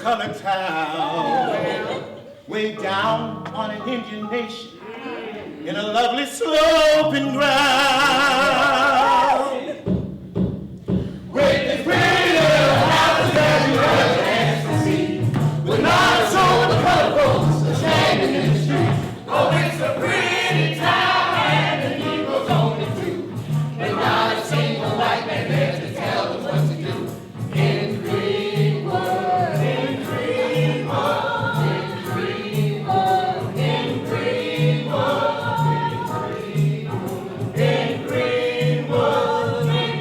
colored town, way down on an Indian nation, in a lovely sloping ground. With the pretty little houses that you have a chance to see, with not so the colorfuls that's hanging in the street. Oh, it's a pretty town and the Negroes own it too. There's not a single white man there to tell them what to do. In Greenwood, in Greenwood, in Greenwood, in Greenwood, in Greenwood, in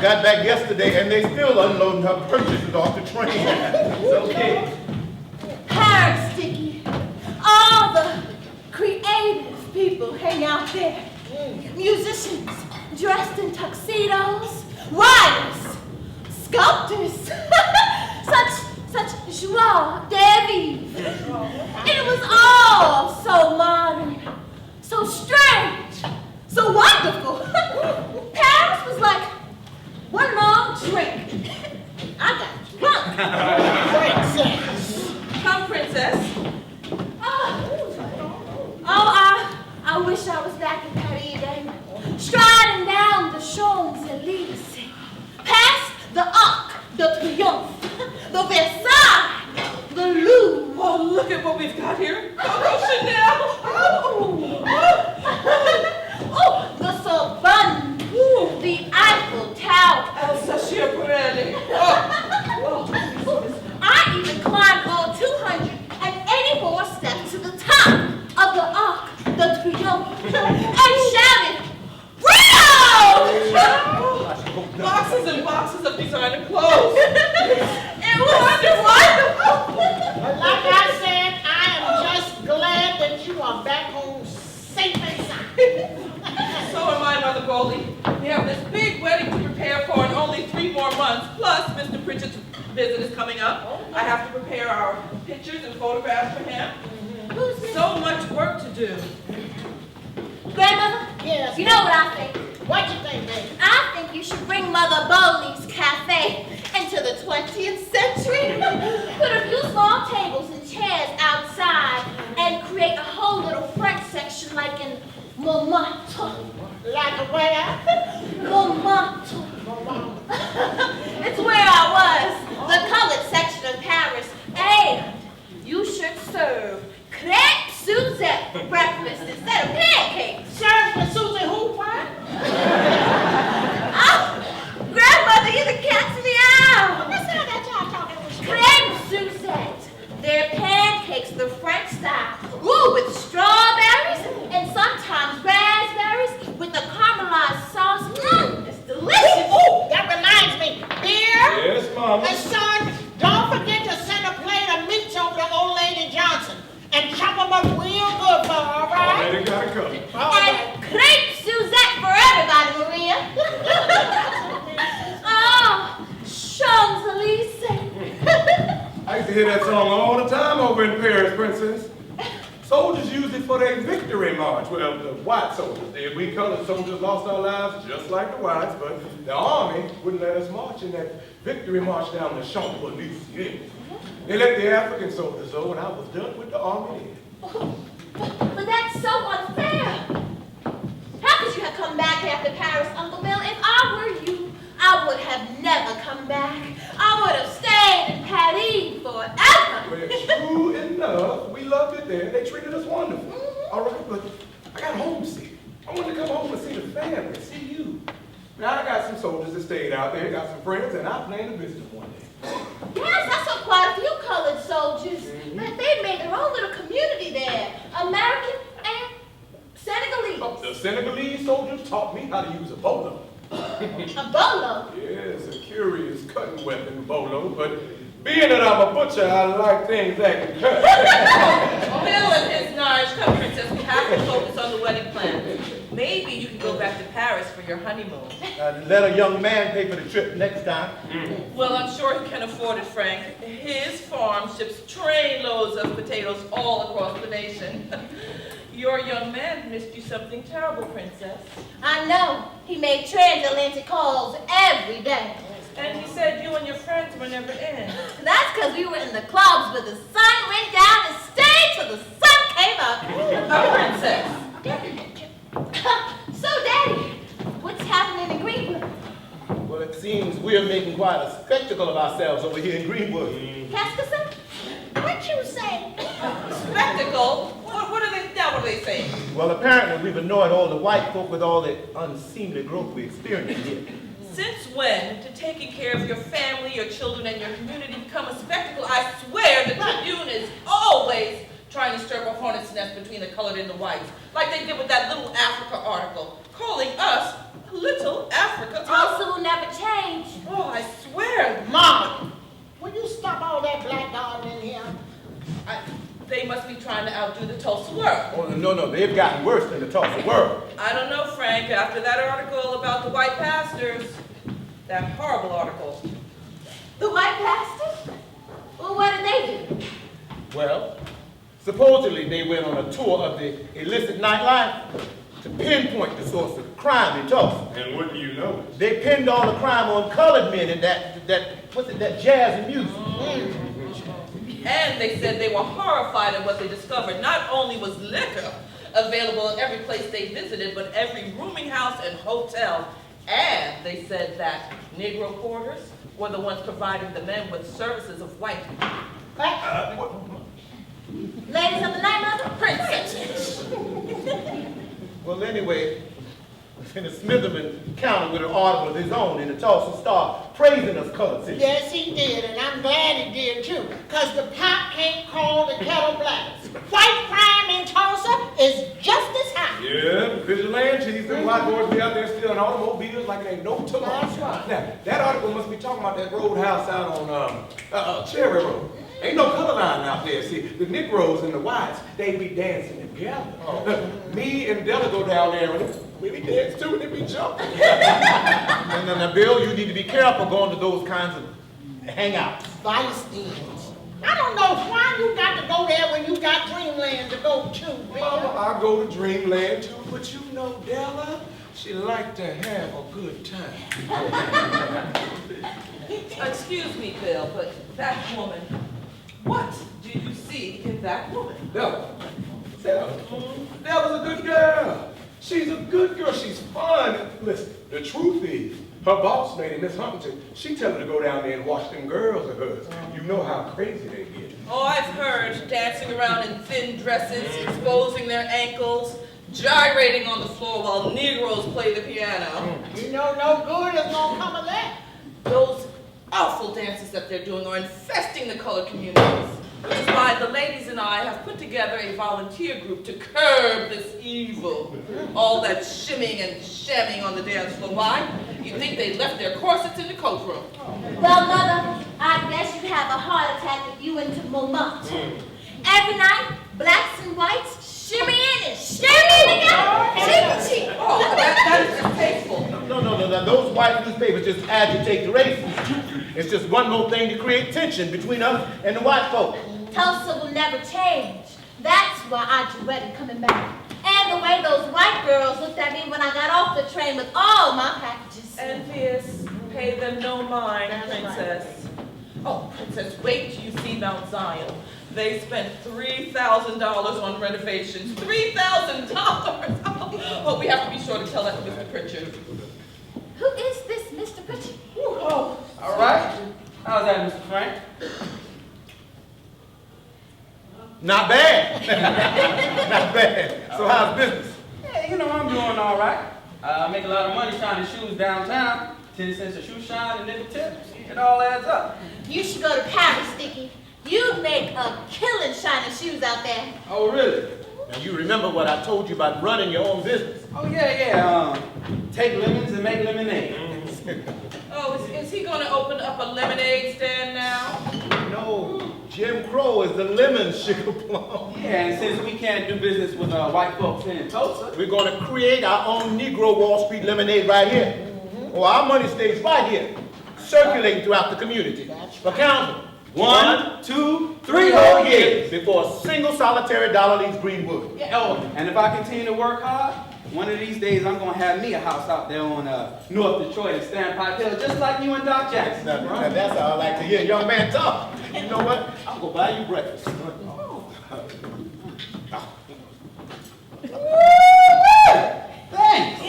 got back yesterday and they still unloading her purchases off the train. It's okay. Paris, Sticky. All the creative people hang out there. Musicians dressed in tuxedos, writers, sculptors, such joie de vivre. It was all so modern, so strange, so wonderful. Paris was like one long drink. I got drunk. Princess. Come, princess. I wish I was back in Paris again, striding down the Champs-Élysées, past the Arc de Triomphe, the Versailles, the Louvre. Oh, look at what we've got here. Coco Chanel. Oh, the Sorbonne, the Eiffel Tower. Sashir Pirelli. I even climbed all 284 steps to the top of the Arc de Triomphe and shouted, Rio! Boxes and boxes of designer clothes. It was wonderful. Like I said, I am just glad that you are back home safe and sound. So am I, Mother Bowley. We have this big wedding to prepare for in only 3 more months, plus Mr. Pritchett's visit is coming up. I have to prepare our pictures and photographs for him. So much work to do. Grandmother? Yes. You know what I think? What you think, baby? I think you should bring Mother Bowley's cafe into the 20th century. Put a few small tables and chairs outside and create a whole little front section like in Montmartre. Like where? Montmartre. It's where I was, the colored section of Paris. And you should serve crêpe Suzette for breakfast instead of pancakes. Serve for Susie who, what? Oh, Grandmother, you're the cat's meow. What's that y'all talking about? Crêpe Suzette. They're pancakes, the French style. Ooh, with strawberries and sometimes raspberries with the caramelized sauce. It's delicious. Oh, that reminds me. Dear? Yes, Mama. And son, don't forget to send a plate of meats over to old lady Johnson and chop them up real good for her, all right? Already got it covered. All right. And crêpe Suzette for everybody, Maria. Oh, Champs-Élysées. I used to hear that song all the time over in Paris, Princess. Soldiers used it for their victory march. Well, the white soldiers did. We colored soldiers lost our lives just like the whites, but the army wouldn't let us march in that victory march down the Champs-Élysées. They let the African soldiers go, and I was done with the army then. But that's so unfair. back to Paris, Uncle Bill. If I were you, I would have never come back. I would have stayed in Paris forever. Well, true enough, we loved it there. They treated us wonderful. All right, but I got homesick. I wanted to come home and see the family, see you. Now, I got some soldiers that stayed out there, got some friends, and I plan to visit them one day. Yes, I saw quite a few colored soldiers. But they made their own little community there. American and Senegalese. Oh, the Senegalese soldiers taught me how to use a bolo. A bolo? Yes, a curious cutting weapon, bolo, but being that I'm a butcher, I like things that can cut. Bill and his knives, come, Princess, we have to focus on the wedding plan. Maybe you can go back to Paris for your honeymoon. Let a young man pay for the trip next time. Well, I'm sure he can afford it, Frank. His farm ships trainloads of potatoes all across the nation. Your young man missed you something terrible, Princess. I know. He made transatlantic calls every day. And he said you and your friends were never in. That's because we were in the clubs where the sun went down and stayed till the sun came up. Princess. So, Daddy, what's happening in Greenwood? Well, it seems we're making quite a spectacle of ourselves over here in Greenwood. Cascasa? What you say? Spectacle? What are they saying? Well, apparently we've annoyed all the white folk with all the unseemly growth we experience here. Since when did taking care of your family, your children, and your community become a spectacle? I swear the Tribune is always trying to stir up a hornet's nest between the colored and the whites, like they did with that Little Africa article, calling us Little Africa. Tulsa will never change. Oh, I swear. Mom, will you stop all that black garden in here? They must be trying to outdo the Tulsa world. Oh, no, they've gotten worse than the Tulsa world. I don't know, Frank, after that article about the white pastors, that horrible article. The white pastors? Well, what did they do? Well, supposedly they went on a tour of the illicit nightlife to pinpoint the source of crime in Tulsa. And what do you know? They pinned all the crime on colored men and that jazz and music. And they said they were horrified at what they discovered. Not only was liquor available in every place they visited, but every rooming house and hotel. And they said that Negro quarters were the ones providing the men with services of white. Ladies of the night, Mother? Princess. Well, anyway, Lieutenant Smitherman countered with an article of his own in the Tulsa Star praising us colored citizens. Yes, he did, and I'm glad he did too, because the pot can't call the kettle black. White crime in Tulsa is just as high. Yeah, vigilantes, them white boys be out there stealing automobiles like it ain't no tomorrow. That's right. Now, that article must be talking about that roadhouse out on Cherry Road. Ain't no color line out there. See, the Negroes and the whites, they be dancing together. Me and Della go down there and we be dancing too and they be jumping. Now, Bill, you need to be careful going to those kinds of hangouts. Vice dens. I don't know why you got to go there when you got Dreamland to go to, Bill. Mama, I go to Dreamland too, but you know Della, she like to have a good time. Excuse me, Bill, but that woman, what do you see in that woman? Della's a good girl. She's a good girl. She's fun. Listen, the truth is, her boss lady, Miss Huntington, she tell her to go down there and watch them girls of hers. You know how crazy they get. Oh, I've heard, dancing around in thin dresses, exposing their ankles, gyrating on the floor while Negroes play the piano. You know no good is gonna come of that. Those awful dances that they're doing are infesting the colored communities. Which is why the ladies and I have put together a volunteer group to curb this evil. All that shimming and shamming on the dance floor. Why? You think they left their corsets in the coat room. Well, Mother, I guess you'd have a heart attack if you went to Montmartre. Every night, blacks and whites shimmy in and shimmy together, cheek to cheek. Oh, that is distasteful. No. Those white newspapers just agitate the races. It's just one more thing to create tension between us and the white folk. Tulsa will never change. That's why I dreaded coming back. And the way those white girls looked at me when I got off the train with all my packages. Envious, pay them no mind, That's princess. Oh, Princess, wait till you see Mount Zion. They spent $3,000 on renovations. $3,000! Oh, we have to be sure to tell that to Mr. Pritchard. Who is this Mr. Pritchard? Oh, All right. How's that, Mr. Frank? Not bad. Not bad. So how's business? Yeah, you know, I'm doing all right. I make a lot of money shining shoes downtown. 10 cents a shoe shine and nickel tips. It all adds up. You should go to Paris, Dickie. You'd make a killing shining shoes out there. Oh, really? Now you remember what I told you about running your own business. Oh, yeah. Take lemons and make lemonade. oh, is he going to open up a lemonade stand now? No, Jim Crow is the lemon sugar plum. Yeah, and since we can't do business with white folks in Tulsa, We're going to create our own Negro Wall Street lemonade right here. Well, our money stays right here, circulating throughout the community. But count them. 1, 2, 3 whole years before a single solitary dollar leaves Greenwood. yeah, oh, and if I continue to work hard, one of these days I'm going to have me a house out there on North Detroit and Standpipe Hill, just like you and Doc Jackson. Now that's how I like to hear a young man talk. You know what? I'll go buy you breakfast. Thanks.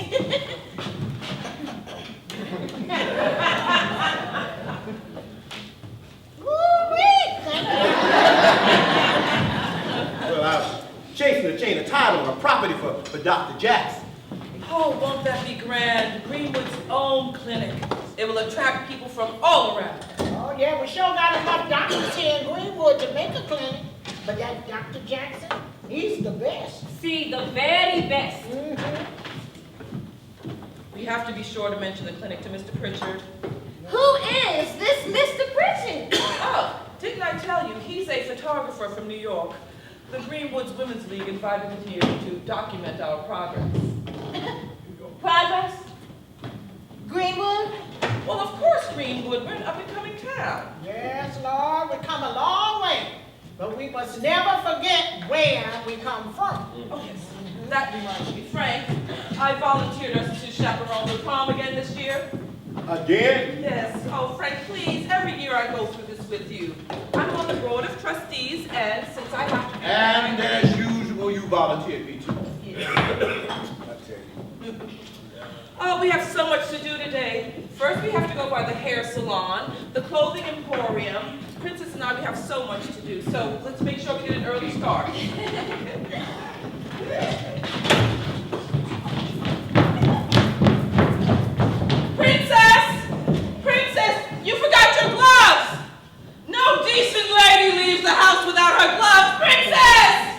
Well, I was chasing a chain of title on a property for Dr. Jackson. Oh, won't that be grand? Greenwood's own clinic. It will attract people from all around. Oh, yeah, we sure got enough doctors here in Greenwood to make a clinic. But that Dr. Jackson, he's the best. See, the very best. We have to be sure to mention the clinic to Mr. Pritchard. Who is this Mr. Pritchard? Oh, didn't I tell you? He's a photographer from New York. The Greenwoods Women's League invited him here to document our progress. Progress? Greenwood? Well, of course, Greenwood. We're an up-and-coming town. Yes, Lord, we come a long way. But we must never forget where we come from. Oh, yes. That reminds me, Frank. I volunteered us to chaperone the prom again this year. Again? Yes. Oh, Frank, please. Every year I go through this with you. I'm on the board of trustees, and since I have to be... And as usual, you volunteered me too. Yes. I tell you. Oh, we have so much to do today. First, we have to go by the hair salon, the clothing emporium. Princess and I, we have so much to do. So let's make sure we get an early start. Princess! Princess, you forgot your gloves! No decent lady leaves the house without her gloves. Princess!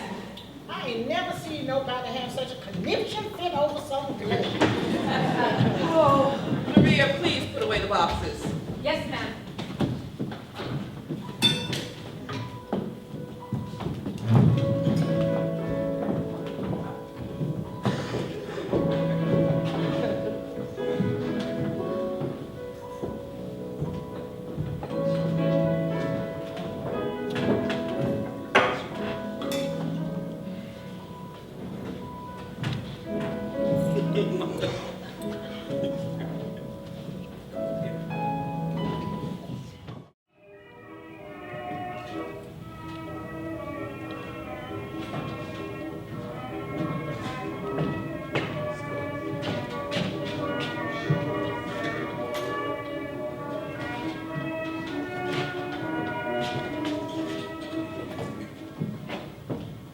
I ain't never seen nobody have such a conniption fit over some good. Oh, Maria, please put away the boxes. Yes, ma'am.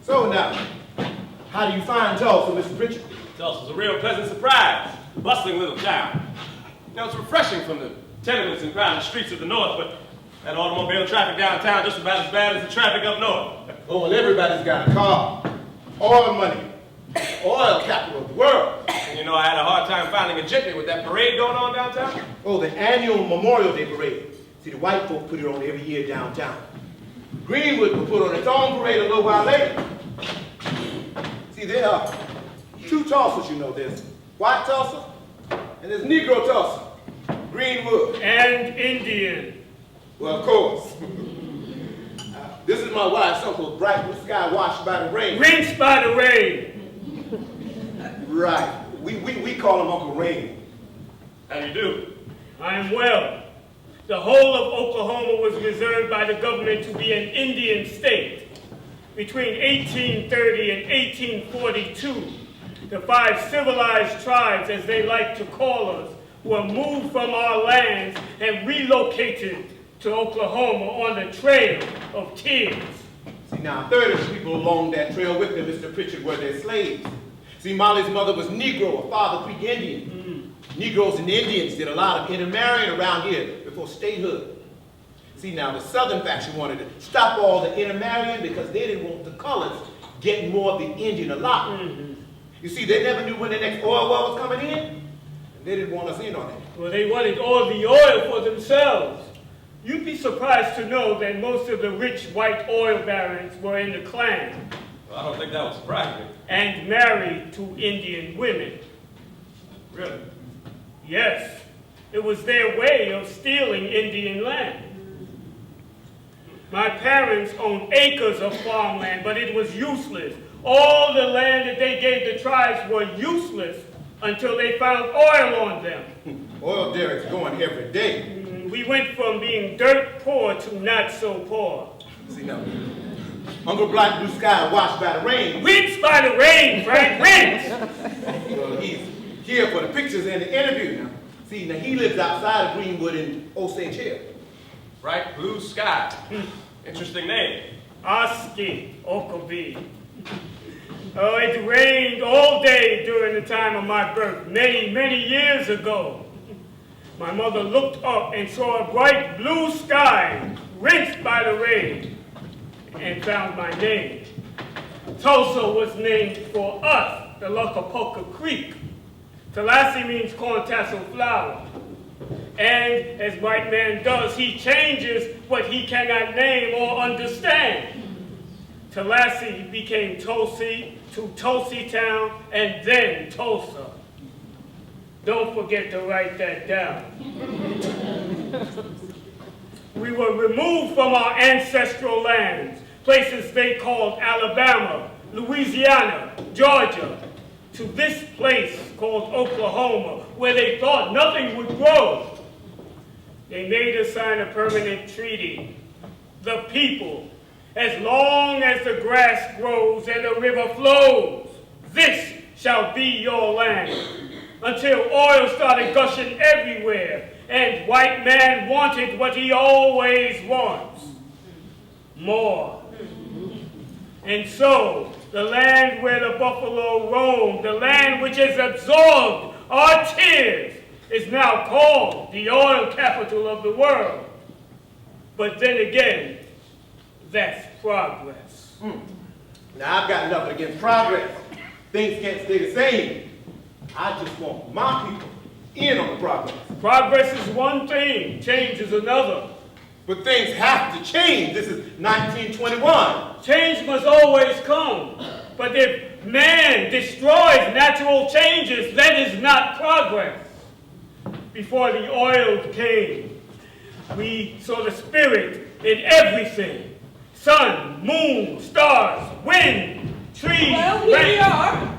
So now, how do you find Tulsa, Mr. Pritchard? Tulsa's a real pleasant surprise. Bustling little town. You know, it's refreshing from the tenements and crowded streets of the north, but that automobile traffic downtown just about as bad as the traffic up north. Oh, well, everybody's got a car. Oil money. Oil capital of the world. And you know, I had a hard time finding a jitney with that parade going on downtown. Oh, the annual Memorial Day parade. See, the white folk put it on every year downtown. Greenwood will put on its own parade a little while later. See, there are two Tulsas, you know. There's white Tulsa and there's Negro Tulsa. Greenwood. And Indian. Well, of course. This is my wife's uncle, bright blue sky washed by the rain. Rinsed by the rain. Right. We call him Uncle Rain. How do you do? I'm well. The whole of Oklahoma was reserved by the government to be an Indian state. Between 1830 and 1842, the 5 civilized tribes, as they like to call us, were moved from our lands and relocated to Oklahoma on the Trail of Tears. See, now, a third of the people along that trail with them, Mr. Pritchard, were their slaves. See, Molly's mother was Negro, her father Creek Indian. Negroes and Indians did a lot of intermarrying around here before statehood. See, now, the Southern faction wanted to stop all the intermarrying because they didn't want the colors getting more of the Indian allotment. You see, they never knew when the next oil well was coming in, and they didn't want us in on it. Well, they wanted all the oil for themselves. You'd be surprised to know that most of the rich white oil barons were in the Klan. Well, I don't think that would surprise me. And married to Indian women. Really? Yes, it was their way of stealing Indian land. My parents owned acres of farmland, but it was useless. All the land that they gave the tribes were useless until they found oil on them. Oil derricks going every day. We went from being dirt poor to not so poor. See, now, Uncle Black Blue Sky washed by the rain. Rinsed by the rain, Frank, rinsed! Well, he's here for the pictures and the interview now. See, now he lives outside of Greenwood in Osage Hill. Bright blue sky. Interesting name. Oski Okabe. Oh, it rained all day during the time of my birth, many, many years ago. My mother looked up and saw a bright blue sky, rinsed by the rain, and found my name. Tulsa was named for us, the Lucapoca Creek. Tallahassee means corn tassel flower. And as white man does, he changes what he cannot name or understand. Tallahassee became Tulsi to Tulsi Town and then Tulsa. Don't forget to write that down. We were removed from our ancestral lands, places they called Alabama, Louisiana, Georgia, to this place called Oklahoma, where they thought nothing would grow. They made us sign a permanent treaty. The people, as long as the grass grows and the river flows, this shall be your land. Until oil started gushing everywhere, and white man wanted what he always wants, more. And so, the land where the buffalo roam, the land which has absorbed our tears, is now called the oil capital of the world. But then again, that's progress. Now, I've got nothing against progress. Things can't stay the same. I just want my people in on the progress. Progress is one thing, change is another. But things have to change. This is 1921. Change must always come. But if man destroys natural changes, that is not progress. Before the oil came, we saw the spirit in everything. Sun, moon, stars, wind, trees, Well, here we are.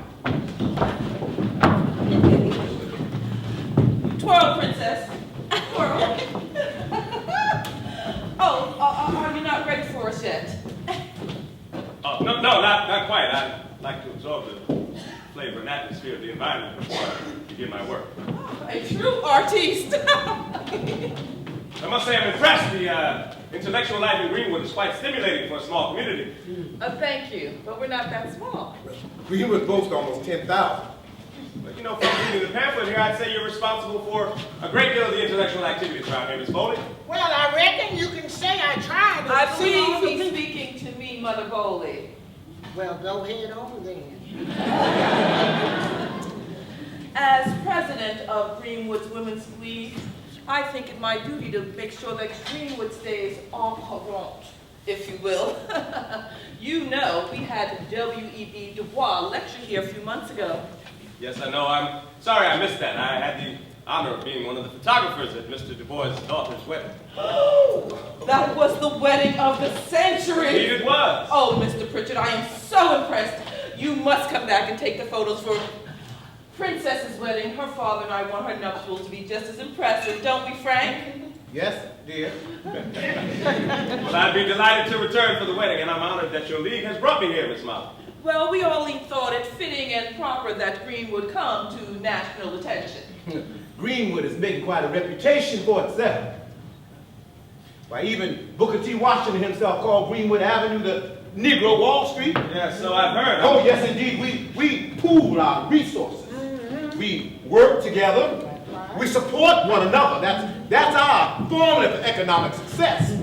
Twirl, princess. Twirl. Oh, are you not ready for us yet? Oh, no, not quite. I'd like to absorb the flavor and atmosphere of the environment before I begin my work. A true artiste. I must say I'm impressed. The intellectual life in Greenwood is quite stimulating for a small community. Thank you, but we're not that small. Greenwood boasts almost 10,000. But you know, from reading the pamphlet here, I'd say you're responsible for a great deal of the intellectual activities around here, Miss Foley. Well, I reckon you can say I tried to I see all believe the he's speaking to me, Mother Bowley. Well, go ahead on then. As president of Greenwood's Women's League, I think it my duty to make sure that Greenwood stays en courant, if you will. You know, we had W.E.B. Du Bois lecture here a few months ago. Yes, I know. I'm sorry I missed that. I had the honor of being one of the photographers at Mr. Du Bois' daughter's wedding. That was the wedding of the century. Indeed it was. Oh, Mr. Pritchard, I am so impressed. You must come back and take the photos for Princess's wedding. Her father and I want her nuptials to be just as impressive, don't we, Frank? Yes, dear. Well, I'd be delighted to return for the wedding, and I'm honored that your league has brought me here, Miss Molly. Well, we only thought it fitting and proper that Greenwood come to national attention. Greenwood is making quite a reputation for itself. Why, even Booker T. Washington himself called Greenwood Avenue the Negro Wall Street. Yeah, so I've heard. Oh, yes, indeed. We pool our resources. We work together. We support one another. That's our formula for economic success.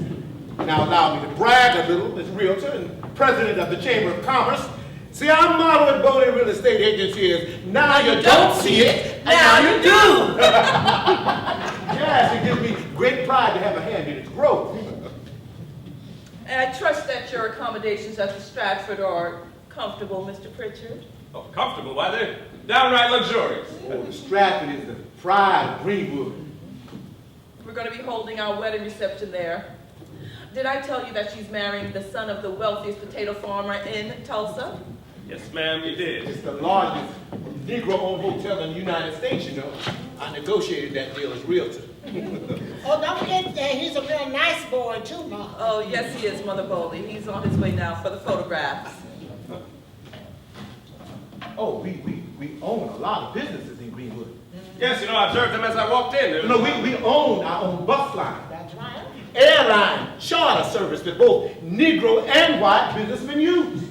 Now allow me to brag a little as realtor and president of the Chamber of Commerce. See, our motto at Bowling Real Estate Agency is, now you don't see it, now you do. Yes, it gives me great pride to have a hand in its growth. And I trust that your accommodations at the Stratford are comfortable, Mr. Pritchard. Oh, comfortable? Why, they're downright luxurious. Oh, the Stratford is the pride of Greenwood. We're going to be holding our wedding reception there. Did I tell you that she's marrying the son of the wealthiest potato farmer in Tulsa? Yes, ma'am, you did. It's the largest Negro-owned hotel in the United States, you know. I negotiated that deal as realtor. Oh, don't forget that he's a real nice boy, too, Ma. Oh, yes, he is, Mother Bowley. He's on his way now for the photographs. Oh, we own a lot of businesses in Greenwood. Yes, you know, I observed them as I walked in. No, we own our own bus line, That's right. airline, charter service that both Negro and white businessmen use.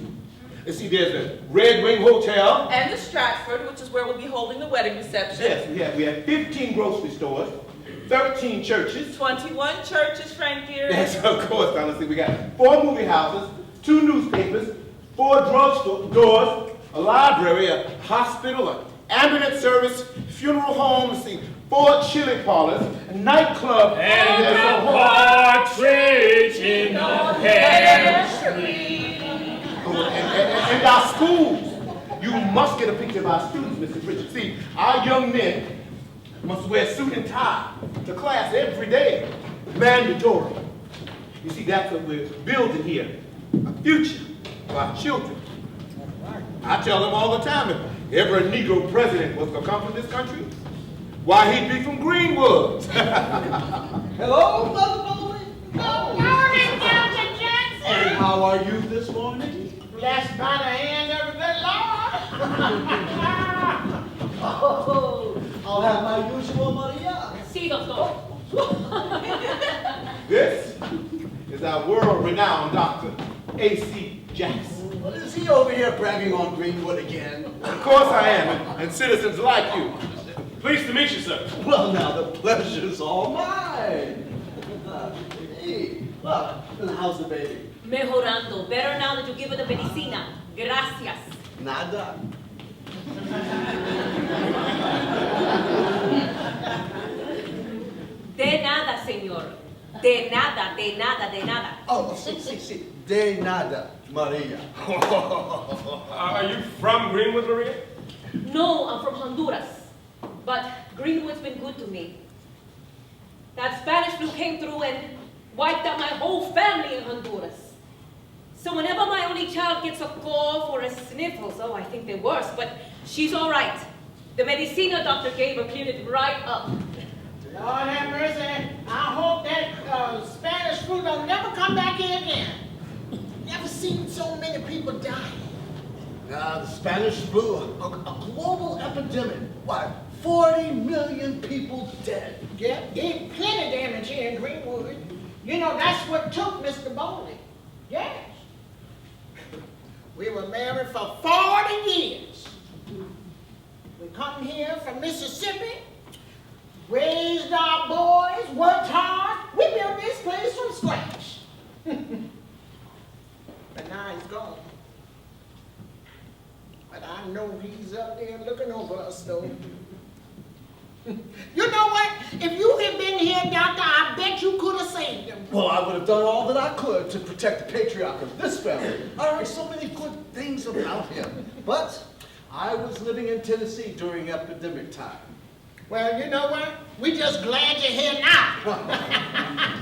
You see, there's a Red Wing Hotel. And the Stratford, which is where we'll be holding the wedding reception. Yes, we have 15 grocery stores, 13 churches. 21 churches, Frank dear. Yes, of course, honestly. We got 4 movie houses, 2 newspapers, 4 drugstores, a library, a hospital, an ambulance service, funeral homes, 4 chili parlors, a nightclub, And a partridge in the pear tree. and our schools. You must get a picture of our students, Mr. Pritchard. See, our young men must wear suit and tie to class every day. Mandatory. You see, that's what we're building here. A future for our children. I tell them all the time, if ever a Negro president was to come from this country, why, he'd be from Greenwood. Hello, Mother Bowley. Good morning, Delta Johnson. And how are you this morning? Blessed by the hand of the good Lord. Oh, I'll have my usual Maria. Sí, doctor. This is our world-renowned Dr. A.C. Jackson. What is he over here bragging on Greenwood again? Of course I am, and citizens like you. Pleased to meet you, sir. Well, now the pleasure's all mine. Hey, look, how's the baby? Mejorando. Better now that you give her the medicina. Gracias. Nada. De nada, señor. De nada, de nada, de nada. Oh, sí. De nada, Maria. Are you from Greenwood, Maria? No, I'm from Honduras. But Greenwood's been good to me. That Spanish flu came through and wiped out my whole family in Honduras. So whenever my only child gets a cough or a sniffles, oh, I think they're worse, but she's all right. The medicina doctor gave her cleared it right up. Lord have mercy. I hope that Spanish flu don't never come back here again. Never seen so many people die. The Spanish flu, a global epidemic. What? 40 million people dead. Yeah, did plenty damage here in Greenwood. You know, that's what took Mr. Bowley. Yes. We were married for 40 years. We come here from Mississippi, raised our boys, worked hard. We built this place from scratch. But now he's gone. But I know he's up there looking over us, though. You know what? If you had been here, Doctor, I bet you could have saved him. Well, I would have done all that I could to protect the patriarch of this family. I heard so many good things about him. But I was living in Tennessee during epidemic time. Well, you know what? We just glad you're here now.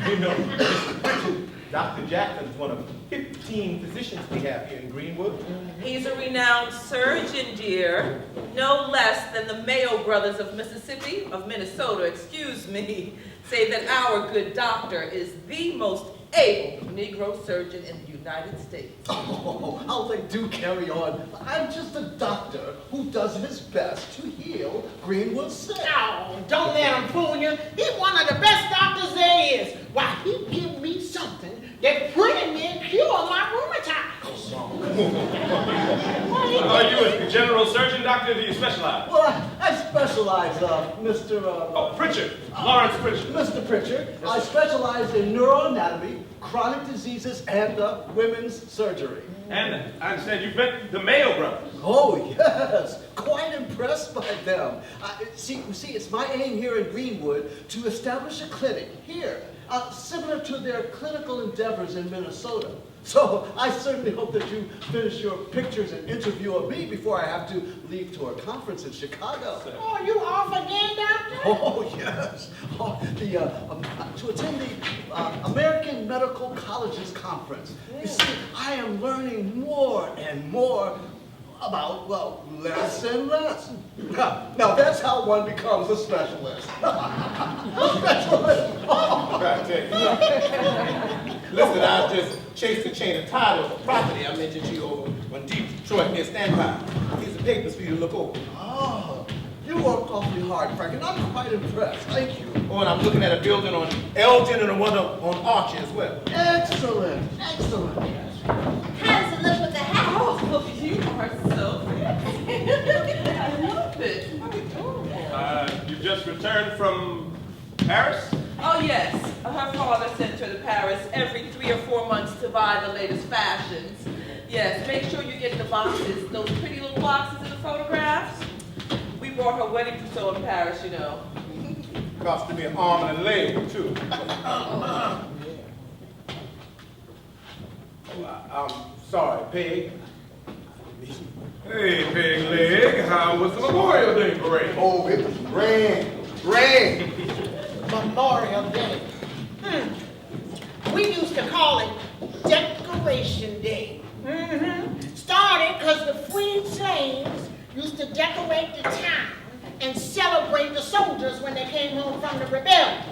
You know, Mr. Pritchard, Dr. Jackson is one of 15 physicians we have here in Greenwood. He's a renowned surgeon, dear. No less than the Mayo brothers of Mississippi, of Minnesota, excuse me, say that our good doctor is the most able Negro surgeon in the United States. Oh, how they do carry on. I'm just a doctor who does his best to heal Greenwood sick. Oh, don't let him fool you. He's one of the best doctors there is. Why, he give me something that pretty near cure my rheumatitis. Are you a general surgeon, doctor, or do you specialize? Well, I specialize, Mr. Oh, Pritchard. Lawrence Pritchard. Mr. Pritchard. I specialize in neuroanatomy, chronic diseases, and women's surgery. And I understand you've met the Mayo brothers. Oh, yes. Quite impressed by them. See, it's my aim here in Greenwood to establish a clinic here, similar to their clinical endeavors in Minnesota. So I certainly hope that you finish your pictures and interview of me before I have to leave to a conference in Chicago. Oh, you off again, doctor? Oh, yes. Oh, to attend the American Medical Colleges Conference. You see, I am learning more and more about, well, less and less. Now that's how one becomes a specialist. A specialist. Oh. Listen, I just chased a chain of title of property I mentioned to you over on Detroit near Standby. Here's the papers for you to look over. Oh, you worked awfully hard, Frank, and I'm quite impressed. Thank you. Oh, and I'm looking at a building on Elgin and one on Archer as well. Excellent, excellent. How does it look with the hat? Oh, you are so fancy. I love it. You've just returned from Paris? Oh, yes. Her father sent her to Paris every 3 or 4 months to buy the latest fashions. Yes, make sure you get the boxes, those pretty little boxes in the photographs. We bought her wedding trousseau in Paris, you know. Costed me an arm and a leg, too. I'm sorry, Peg. Hey, Peg Leg, how was the Memorial Day parade? Oh, it was grand. Memorial Day. We used to call it Decoration Day. Started because the freed slaves used to decorate the town and celebrate the soldiers when they came home from the rebellion.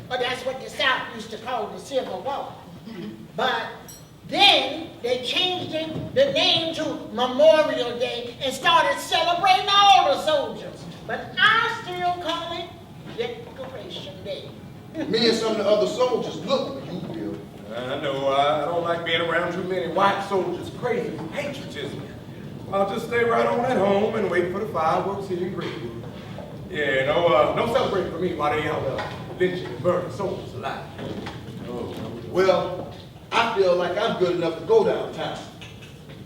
But that's what the South used to call the Civil War. But then they changed the name to Memorial Day and started celebrating all the soldiers. But I still call it Decoration Day. Me and some of the other soldiers look at you, Bill. I know, I don't like being around too many white soldiers crazy with patriotism. I'll just stay right on at home and wait for the fireworks here in Greenwood. Yeah, no celebrating for me while they out lynching and burning soldiers alive. Oh, well, I feel like I'm good enough to go downtown.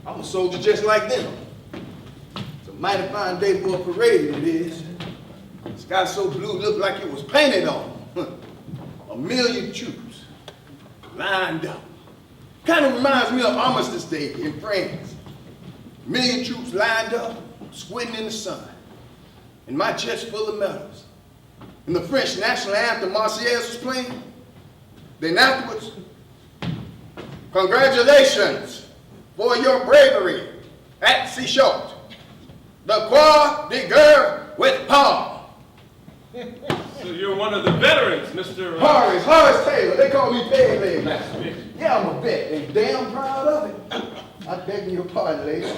I'm a soldier just like them. It's a mighty fine day for a parade, it is. The sky so blue looked like it was painted on. 1 million troops lined up. Kind of reminds me of Armistice Day in France. 1 million troops lined up, squinting in the sun. And my chest full of medals. And the French national anthem, Marseillaise, was playing. Then afterwards, congratulations for your bravery at sea short. The Croix de Guerre with Palm. So you're one of the veterans, Mr. Horace Taylor. They call me Peg Leg. Nice to meet you. Yeah, I'm a vet and damn proud of it. I beg your pardon, lady.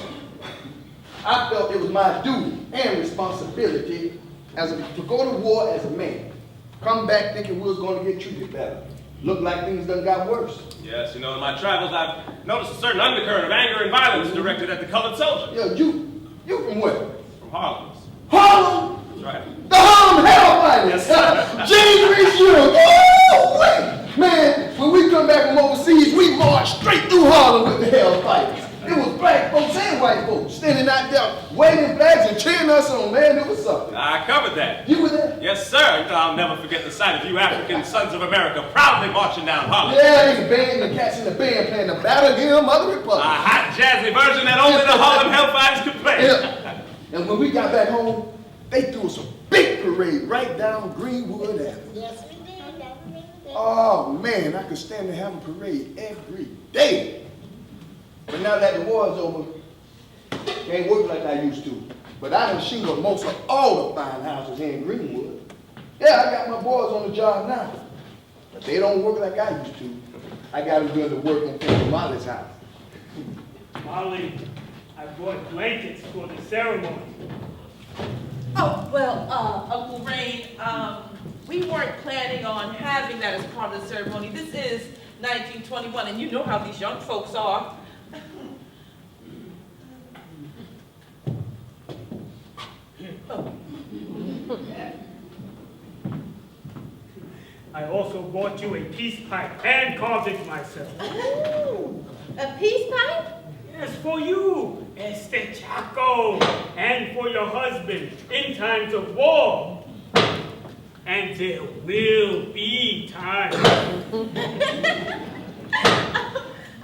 I felt it was my duty and responsibility to go to war as a man. Come back thinking we was going to get treated better. Look like things done got worse. Yes, in my travels, I've noticed a certain undercurrent of anger and violence directed at the colored soldier. Yeah, you from where? From Harlem. Harlem? That's right. The Harlem Hellfighters! Yes, sir. James Reese Unit! Oh, wait! Man, when we come back from overseas, we march straight through Harlem with the Hellfighters. It was black folks and white folks standing out there waving flags and cheering us on, man. It was something. I covered that. You were there? Yes, sir. I'll never forget the sight of you African sons of America proudly marching down Harlem. Yeah, they band, the cats in the band playing the Battle Hymn of the A Republic. hot, jazzy version that only the Harlem Hellfighters could play. Yeah. And when we got back home, they threw us a big parade right down Greenwood Avenue. Yes, we did. Oh man, I could stand to have a parade every day. But now that the war's over, it ain't work like I used to. But I done shingled most of all the fine houses here in Greenwood. Yeah, I got my boys on the job now. But they don't work like I used to. I got them doing the work in front of Molly's house. Molly, I brought blankets for the ceremony. Oh, well, Uncle Rain, we weren't planning on having that as part of the ceremony. This is 1921, and you know how these young folks are. I also bought you a peace pipe, hand carved it myself. Ooh, a peace pipe? Yes, for you, Este Chaco, and for your husband in times of war. And there will be time.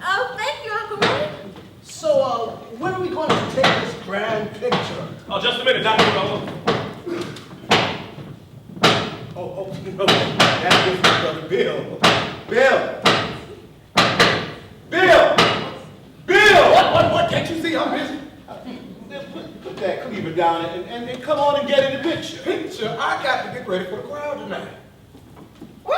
Oh, thank you, Uncle Ray. So, when are we going to take this grand picture? Oh, just a minute, Dr. Rowe. Oh, no, that is my brother Bill. Bill! What? Can't you see I'm busy? Put that cleaver down and come on and get in the picture. Picture? I got to get ready for the crowd tonight. Woo!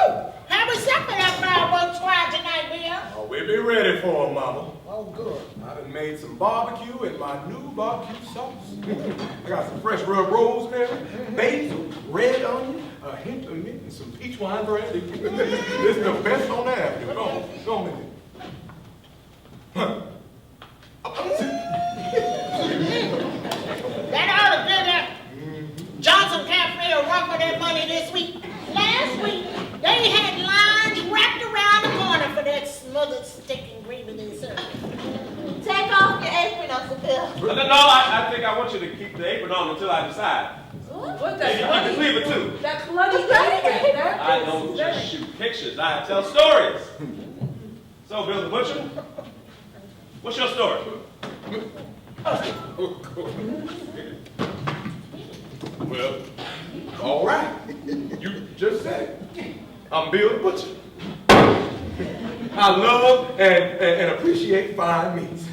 How was up for that fireworks squad tonight, Bill? Oh, we'll be ready for 'em, Mama. Oh, good. I done made some barbecue and my new barbecue sauce. I got some fresh rub rosemary, basil, red onion, a hint of mint, and some peach wine brandy. This is the best on the avenue. Go on with it. Huh. That ought to be that Johnson Cafe will run for their money this week. Last week, they had lines wrapped around the corner for that smothered steak and gravy they served. Take off your apron, Uncle Bill. No, I think I want you to keep the apron on until I decide. What Maybe you can leave it too. That bloody thing. I don't just shoot pictures, I tell stories. So, Bill the Butcher, what's your story? Well, all right. You just said it. I'm Bill the Butcher. I love and appreciate fine meats.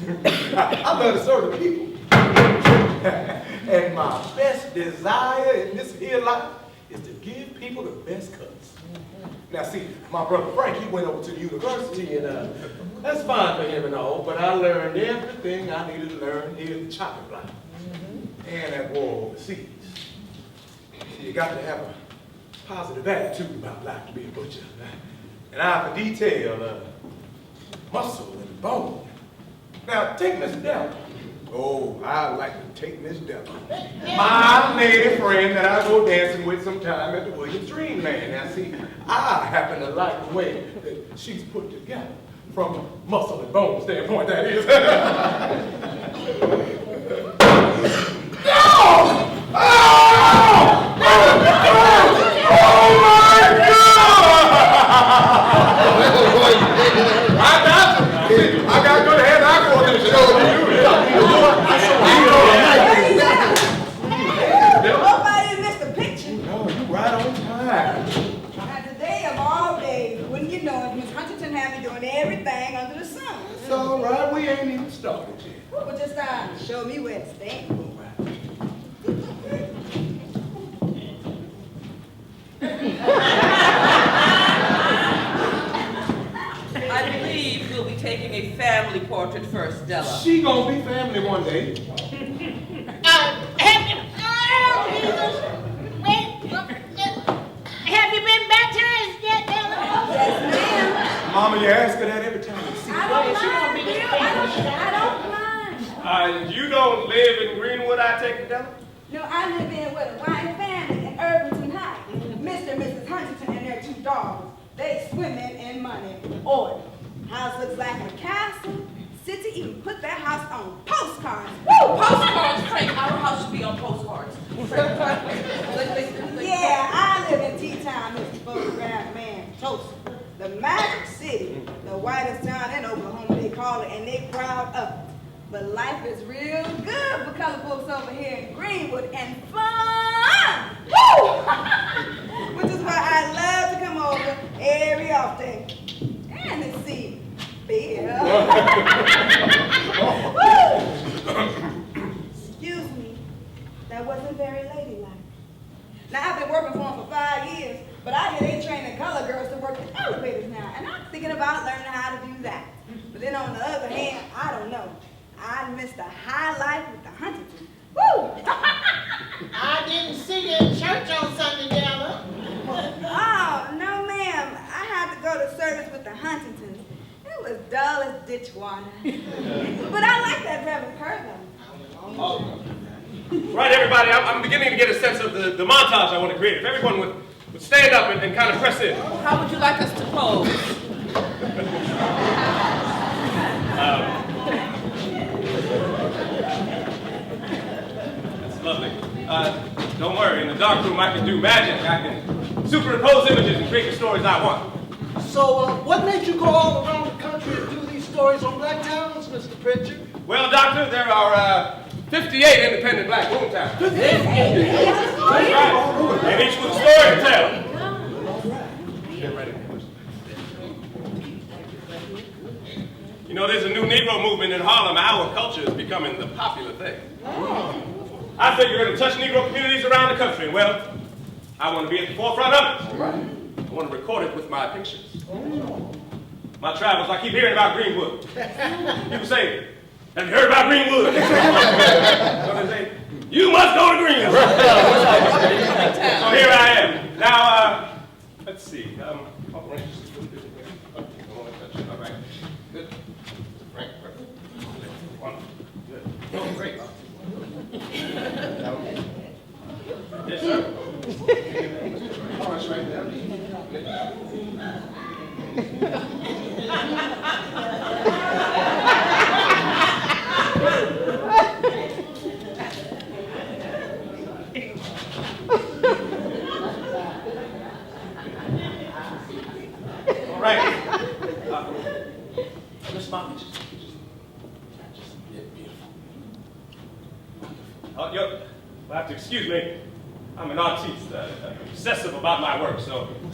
I love to serve the people. And my best desire in this here life is to give people the best cuts. Now see, my brother Frank, he went over to the university and that's fine for him and all, but I learned everything I needed to learn here at the chopping block and at war overseas. See, you got to have a positive attitude about life to be a butcher. And I have a detail, muscle and bone. Now, take Miss Della. Oh, I like to take Miss Della. My lady friend that I go dancing with sometime at the Williams Dreamland. Now, see, I happen to like the way that she's put together from a muscle and bone standpoint, that is. No! Oh! Oh my God! I got good hands. I go to the show to you. Nobody missed a picture. No, you right on time. Today of all days, wouldn't you know it, Miss Huntington had me doing everything under the sun. It's all right. We ain't even started yet. Well, just show me where to stand. I believe we'll be taking a family portrait first, Della. She gonna be family one day. Have you been baptized yet, Della? Yes, ma'am. Mama, you ask her that every time you see her. I don't mind, Bill. I don't mind. You don't live in Greenwood, I take it, Della? No, I live in with a white family in Irvington Heights. Mr. and Mrs. Huntington and their 2 daughters. They swimming in money. Order. House looks like a castle. City even put their house on postcards. Woo! Postcards, Frank. Our house should be on postcards. Yeah, I live in T-Town, Mr. Photograph Man, Tulsa. The Magic City, the whitest town in Oklahoma, they call it, and they proud of it. But life is real good for colored folks over here in Greenwood, and fun! Woo! Which is why I love to come over every off there. And it's see, Bill. Excuse me, that wasn't very ladylike. Now, I've been working for them for 5 years, but I hear they training color girls to work with elevators now, and I'm thinking about learning how to do that. But then on the other hand, I don't know. I missed the high life with the Huntington. Woo! I didn't see you in church on Sunday, Della. Oh, no ma'am. I had to go to service with the Huntingtons. It was dull as ditch water. But I like that Reverend Curlo. Right, everybody, I'm beginning to get a sense of the montage I want to create. If everyone would stand up and kind of press in. How would you like us to pose? That's lovely. Don't worry, in the dark room I can do magic. I can superimpose images and create the stories I want. So, what made you go all around the country and do these stories on black towns, Mr. Pritchard? Well, Doctor, there are 58 independent black boom towns. That's right. And each with a story to tell. Get ready. You know, there's a new Negro movement in Harlem. Our culture is becoming the popular thing. I figure it'll touch Negro communities around the country. Well, I want to be at the forefront of it. I want to record it with my pictures. My travels, I keep hearing about Greenwood. People say, have you heard about Greenwood? So they say, you must go to Greenwood. So here I am. Now, let's see. All right. Good. Right. One. Good. Oh, great. Yes, sir. All right, right there. All right. Miss Mommy, just beautiful. Oh, you'll have to excuse me. I'm an artiste, obsessive about my work, so you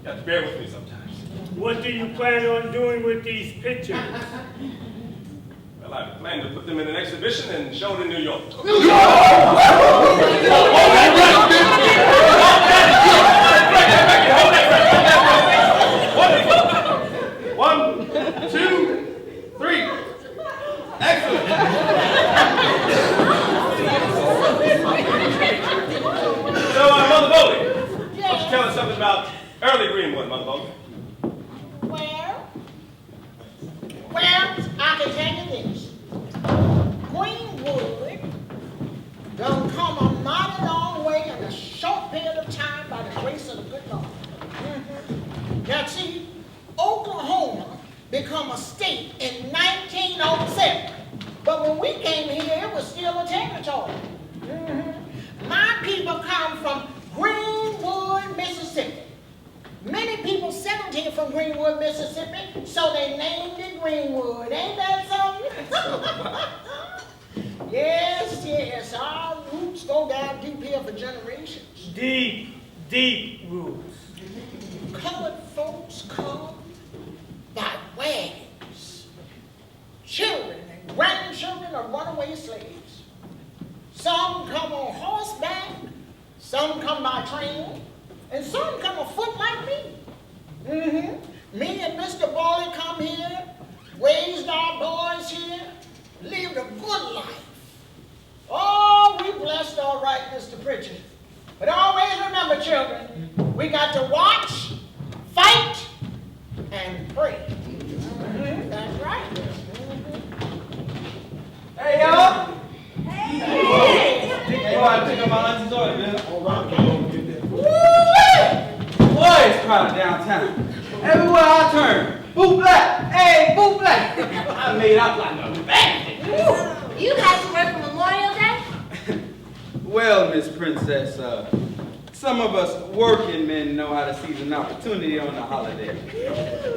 have to bear with me sometimes. What do you plan on doing with these pictures? Well, I plan to put them in an exhibition and show it in New York. One, two, three. Excellent. So, Mother Bowley, why don't you tell us something about early Greenwood, Mother Bowley? Well, I can tell you this. Greenwood done come a mighty long way in a short period of time by the grace of the good Lord. Now, see, Oklahoma become a state in 1907. But when we came here, it was still a territory. My people come from Greenwood, Mississippi. Many people settled here from Greenwood, Mississippi, so they named it Greenwood. Ain't that something? Yes, yes, our roots go down deep here for generations. Deep, deep roots. Colored folks come by wagons. Children and grandchildren are runaway slaves. Some come on horseback, some come by train, and some come afoot like me. Me and Mr. Bawley come here, raised our boys here, lived a good life. Oh, we blessed all right, Mr. Pritchard. But always remember, children, we got to watch, fight, and pray. That's right. Hey, y'all. Hey! Go out and pick up my lunch's order, man. Woo! Boy, it's crowded downtown. Everywhere I turn, boo black. Hey, boo black. I made out like a bandit. You guys work for Memorial Day? Well, Miss Princess, some of us working men know how to seize an opportunity on the holiday.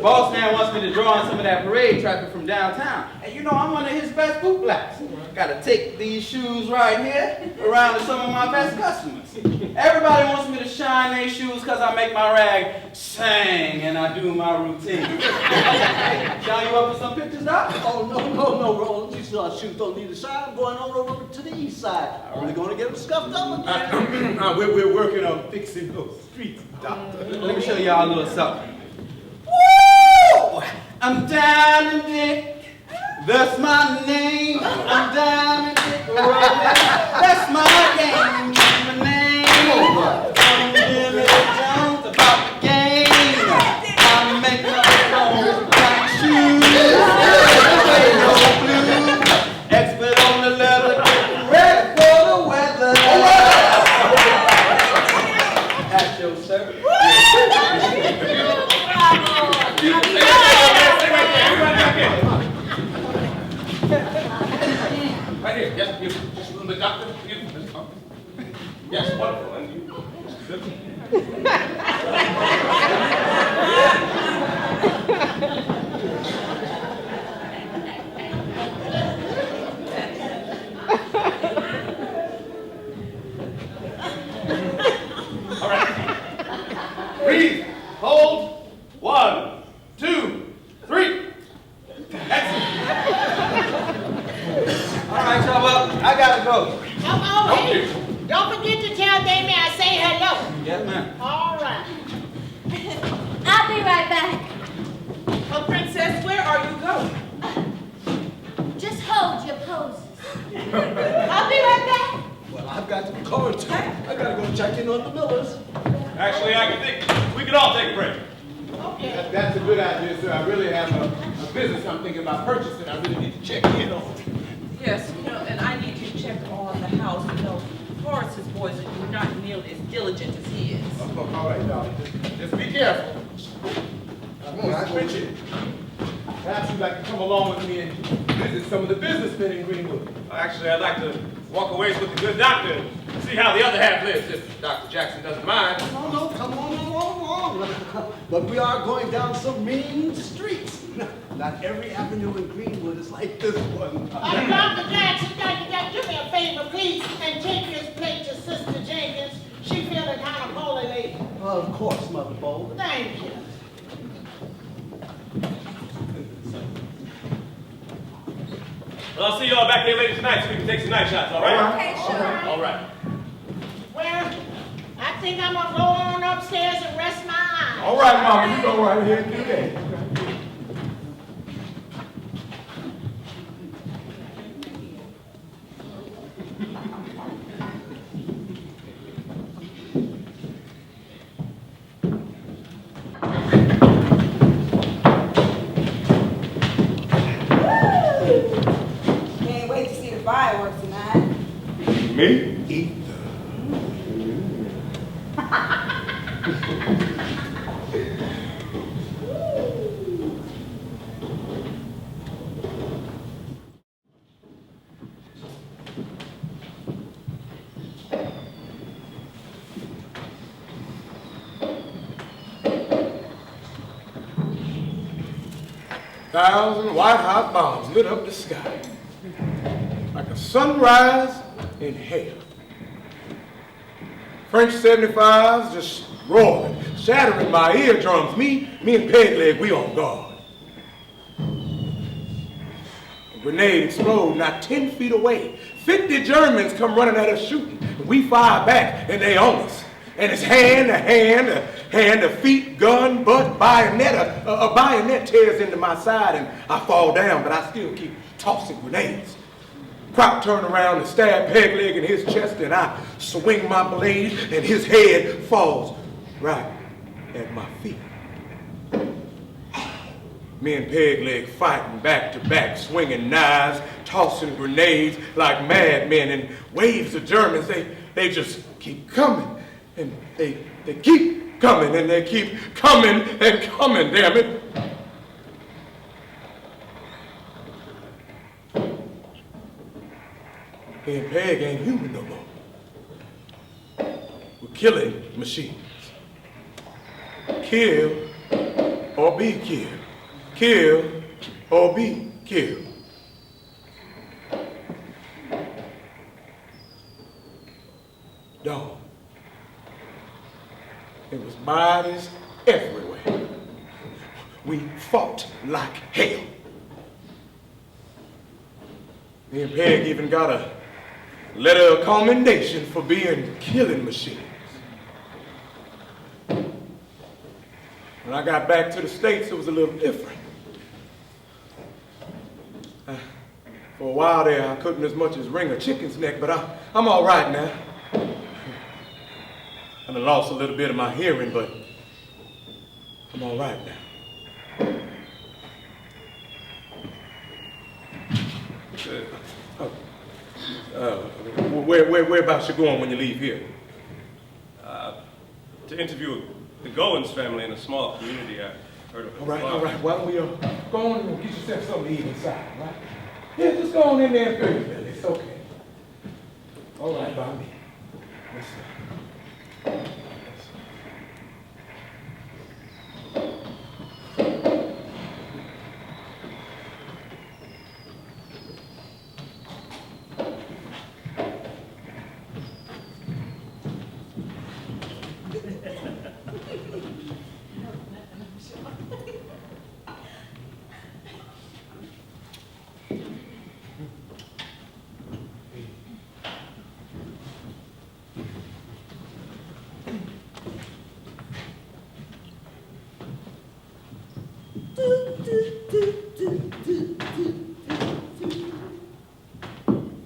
Boss man wants me to draw on some of that parade traffic from downtown. And you know, I'm one of his best boot blacks. Gotta take these shoes right here around to some of my best customers. Everybody wants me to shine shine their shoes because I make my rag sing and I do my routine. John, you up for some pictures, Doc? Oh, no, Roland. These shoes don't need to shine. I'm going on over to the east side. Are we going to get them scuffed up again? We're working on fixing those streets, Doctor. Let me show y'all a little something. Woo! I'm Diamond Dick. That's my name. I'm Diamond Dick Rolling. That's my game. My name. I'm Jimmy Jones about the game. I make my own black shoes. No blue. Expert on the leather. Ready for the weather. At your service. Right here, yes, you. Just from the doctor. Yes, wonderful. And you. All right. Breathe. Hold. 1, 2, 3. Excellent. All right, y'all, well, I gotta go. Come on, hey. Don't forget to tell Damien I say hello. Yes, ma'am. All right. I'll be right back. Oh, Princess, where are you going? Just hold your poses. I'll be right back. Well, I've got to go too. I got to go check in on the Millers. Actually, I can think we could all take a break. Okay. That's a good idea, sir. I really have a business I'm thinking about purchasing. I really need to check in on. Yes, and I need you to check on the house. Horace's boys are not nearly as diligent as he is. All right, darling. Just be careful. Come on, Richard. Perhaps you'd like to come along with me and visit some of the businessmen in Greenwood. Actually, I'd like to walk away with the good doctor and see how the other half lives, if Dr. Jackson doesn't mind. No, come on. But we are going down some mean streets. Not every avenue in Greenwood is like this one. Dr. Jackson, do me a favor, please, and take this plate to Sister Jenkins. She feeling kind of holy lady. Of course, Mother Bold. Thank you. Well, I'll see y'all back here later tonight so we can take some night shots, all right? Okay, sure. All right. Well, I think I'm going to go on upstairs and rest my eyes. All right, Mama, you go right ahead and do that. Can't wait to see the fireworks tonight. Me? Eat. Thousand white-hot bombs lit up the sky like a sunrise in hell. French 75s just roaring, shattering my eardrums. Me and Pegleg, we on guard. A grenade explode not 10 feet away. 50 Germans come running at us shooting. We fire back and they on us. And it's hand to feet, gun, butt, bayonet. A bayonet tears into my side and I fall down, but I still keep tossing grenades. Crop turn around and stab Pegleg in his chest and I swing my blade and his head falls right at my feet. Me and Pegleg fighting back to back, swinging knives, tossing grenades like madmen, and waves of Germans, they just keep coming. And they keep coming, and they keep coming and coming, damn it. Me and Peg ain't human no more. We're killing machines. Kill or be killed. Kill or be killed. Dawn. There was bodies everywhere. We fought like hell. Me and Peg even got a letter of commendation for being killing machines. When I got back to the States, it was a little different. For a while there, I couldn't as much as wring a chicken's neck, but I'm all right now. And I lost a little bit of my hearing, but I'm all right now. Whereabouts you going when you leave here? To interview the Goins family in a small community I heard of. All right. Why don't we go on and get yourself something to eat inside, all right? Yeah, just go on in there and fill your belly. It's okay. All right, by me. Let's see.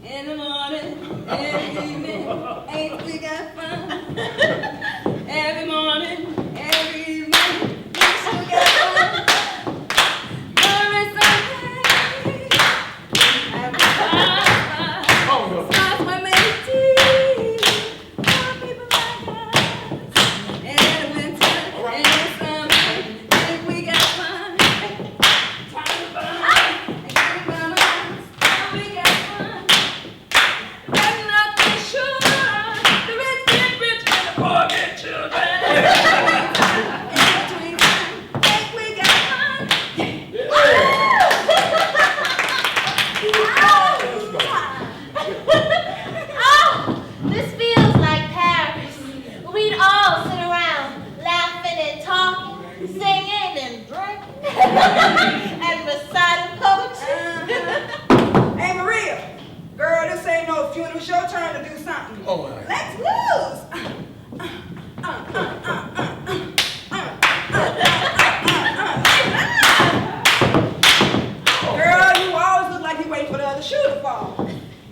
In the morning, every evening, ain't we got fun? Every morning, every evening, we still got fun. Every Sunday, have a fun. Stars when we tea, for people like us. In the winter, in the summer, think we got fun. Time to burn, and get it burn us. We got fun. I'm not too sure the rich get rich and the poor get children. In between time, think we got fun. Oh, this feels like Paris. We'd all sit around laughing and talking, singing and drinking, and reciting poetry. Hey, Maria, girl, this ain't no funeral. It's your turn to do something. All right. Let's lose. Girl, you always look like you waiting for the other shoe to fall.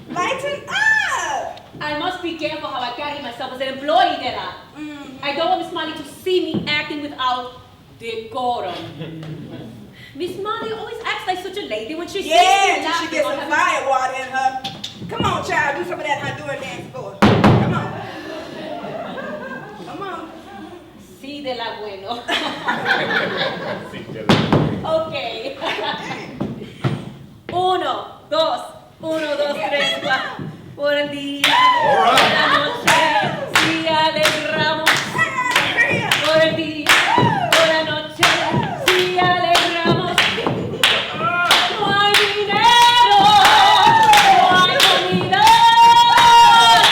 Lighten up. I must be careful how I carry myself as an employee there. I don't want Miss Molly to see me acting without decorum. Miss Molly always acts like such a lady when she sees me Yeah, till she laughing gets or some having- fire water in her. Come on, child, do some of that Honduran dance for her. Come on. Come on. Sí, de la bueno. Okay. 1, 2, 1, 2, 3, 4. Por el día, All right. por la noche, si alegramos. Por el día, por la noche, si alegramos. No hay dinero, no hay comida,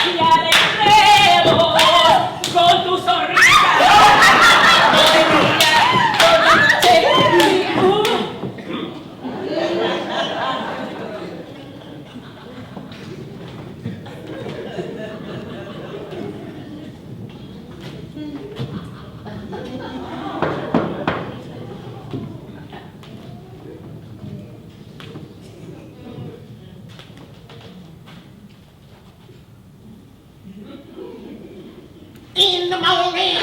si alegremos con tu sonrisa. Por el día, por la noche, In the morning.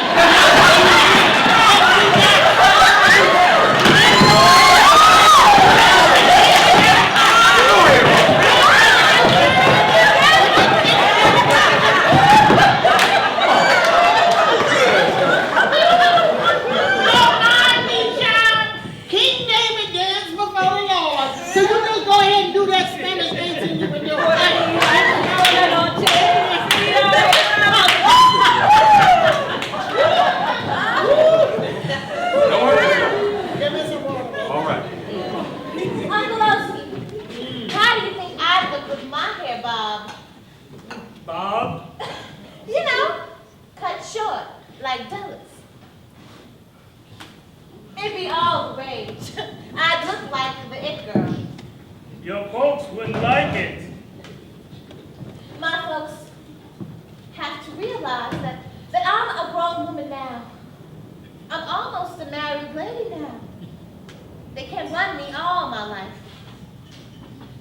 King David danced before the Lord. So you just go ahead and do that Spanish dancing you've been doing. por la noche, si alegramos. Give me some water. All right. Uncle Oski, how do you think I look with my hair bob? Bob? You know, cut short, like Dulles. It'd be all the rage. I'd look like the it girl. Your folks wouldn't like it. My folks have to realize that I'm a grown woman now. I'm almost a married lady now. They can run me all my life.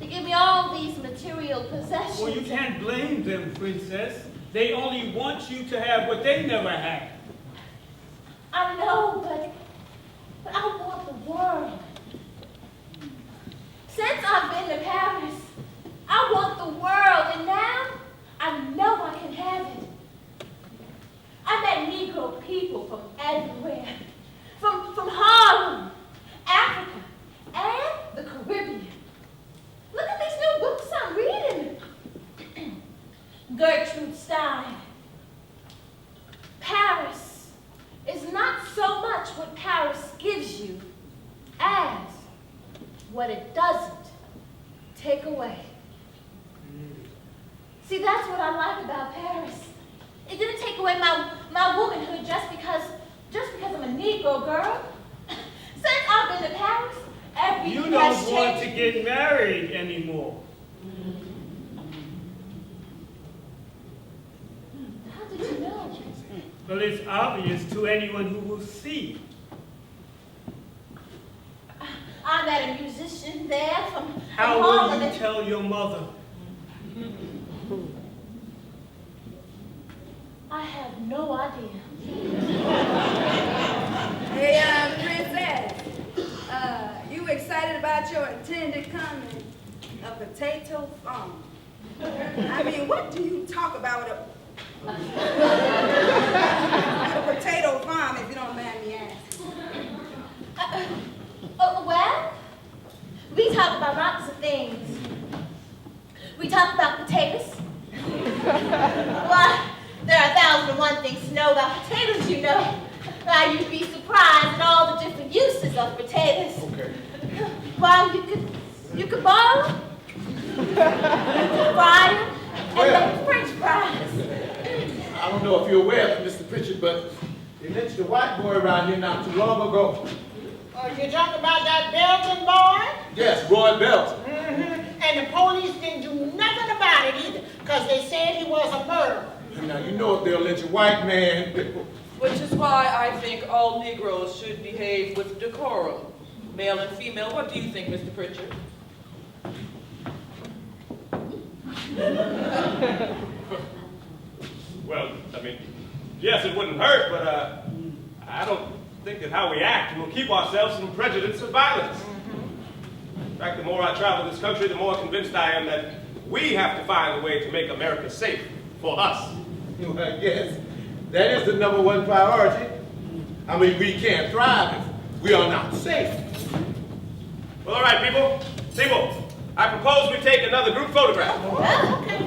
They give me all these material possessions. Well, you can't blame them, Princess. They only want you to have what they never had. I know, but I want the world. Since I've been to Paris, I want the world, and now I know I can have it. I met Negro people from everywhere, from Harlem, Africa, and the Caribbean. Look at these new books I'm reading. Gertrude Stein. Paris is not so much what Paris gives you as what it doesn't take away. See, that's what I like about Paris. It didn't take away my womanhood just because I'm a Negro girl. Since I've been to Paris, everything You has don't want changed. to get married anymore. How did you know? Well, it's obvious to anyone who will see. I met a musician there from How Harlem. will you tell your mother? I have no idea. Hey, Princess, you excited about your intended coming, a potato farm? I mean, what do you talk about with a potato farm, if you don't mind me asking? Well, we talk about lots of things. We talk about potatoes. Why, there are 1,001 things to know about potatoes, you know. You'd be surprised at all the different uses of potatoes. Okay. Why, you could boil them, fry them, and make French fries. I don't know if you're aware of it, Mr. Pritchard, but they lynched a white boy around here not too long ago. You talking about that Belgian boy? Yes, Roy Belton. And the police didn't do nothing about it either, because they said he was a murderer. Now, you know if they'll lynch a white man. Which is why I think all Negroes should behave with decorum. Male and female, what do you think, Mr. Pritchard? Well, I mean, yes, it wouldn't hurt, but I don't think that how we act will keep ourselves from prejudice or violence. In fact, the more I travel this country, the more convinced I am that we have to find a way to make America safe for us. Well, yes, that is the #1 priority. I mean, we can't thrive if we are not safe. Well, all right, people, I propose we take another group photograph. Well, okay.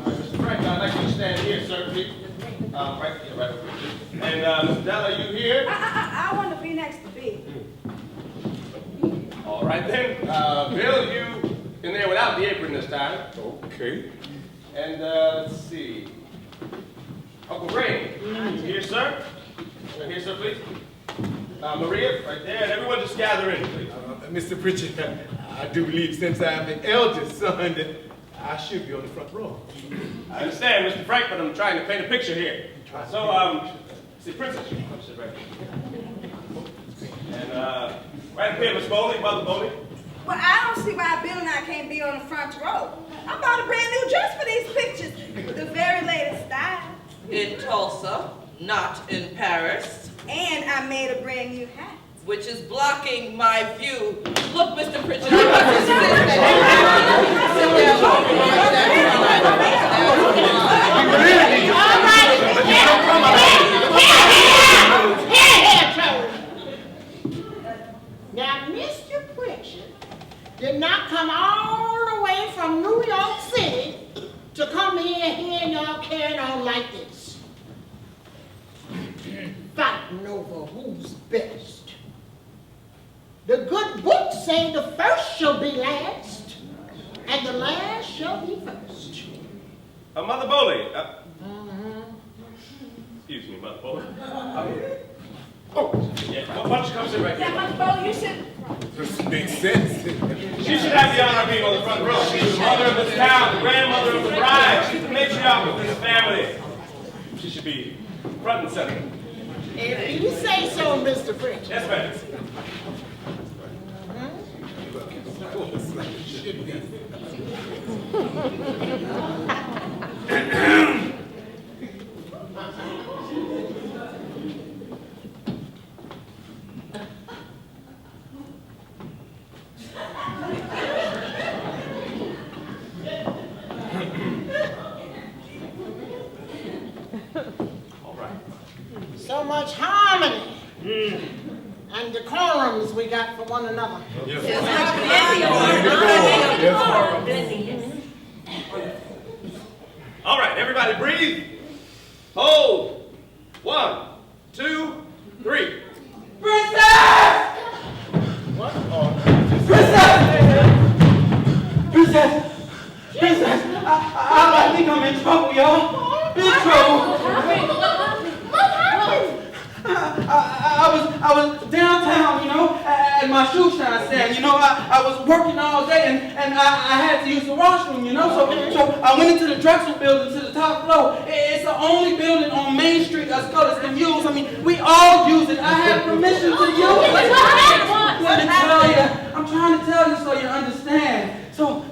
Mr. Frank, I'd like you to stand here, sir, please. Right over here. And Mr. Dell, are you here? I want to be next to Big. All right then. Bill, you in there without the apron this time. Okay. And let's see. Uncle Ray, here, sir. Here, sir, please. Maria, right there, and everyone just gather in, please. Mr. Pritchard, I do believe since I'm the eldest son that I should be on the front row. I understand, Mr. Frank, but I'm trying to paint a picture here. So, see, Princess, sit right here. And right up here, Miss Bowley, Mother Bowley. Well, I don't see why Bill and I can't be on the front row. I bought a brand new dress for these pictures, the very latest style. In Tulsa, not in Paris, And I made a brand new hat. which is blocking my view. Look, Mr. Pritchard, I Now, Mr. Pritchard did not come all the way from New York City to come here and y'all carrying on like this. Fight. fighting over who's best. The good book say the first shall be last, and the last shall be first. Mother Bowley. Excuse me, Mother Bowley. Oh, yeah. Why don't you come sit right here? Yeah, Mother Bowley, you should. This makes sense. She should have the honor of being on the front row. She's the mother of this town, the grandmother of the bride. She's the matriarch of this family. She should be front and center. If you say so, Mr. Pritchett. Yes, ma'am. So much harmony and decorums we got for one another. All right, everybody breathe. Hold. 1, 2, 3. Princess! What? Princess! Princess! I think I'm in trouble, y'all. In trouble. I was downtown, you know, at my shoe shine stand. You know, I was working all day and I had to use the washroom, you know. So I went into the Drexel building to the top floor. It's the only building on Main Street that scholars can use. I mean, we all use it. I have permission to use it. Let me tell you. I'm trying to tell you so you understand. So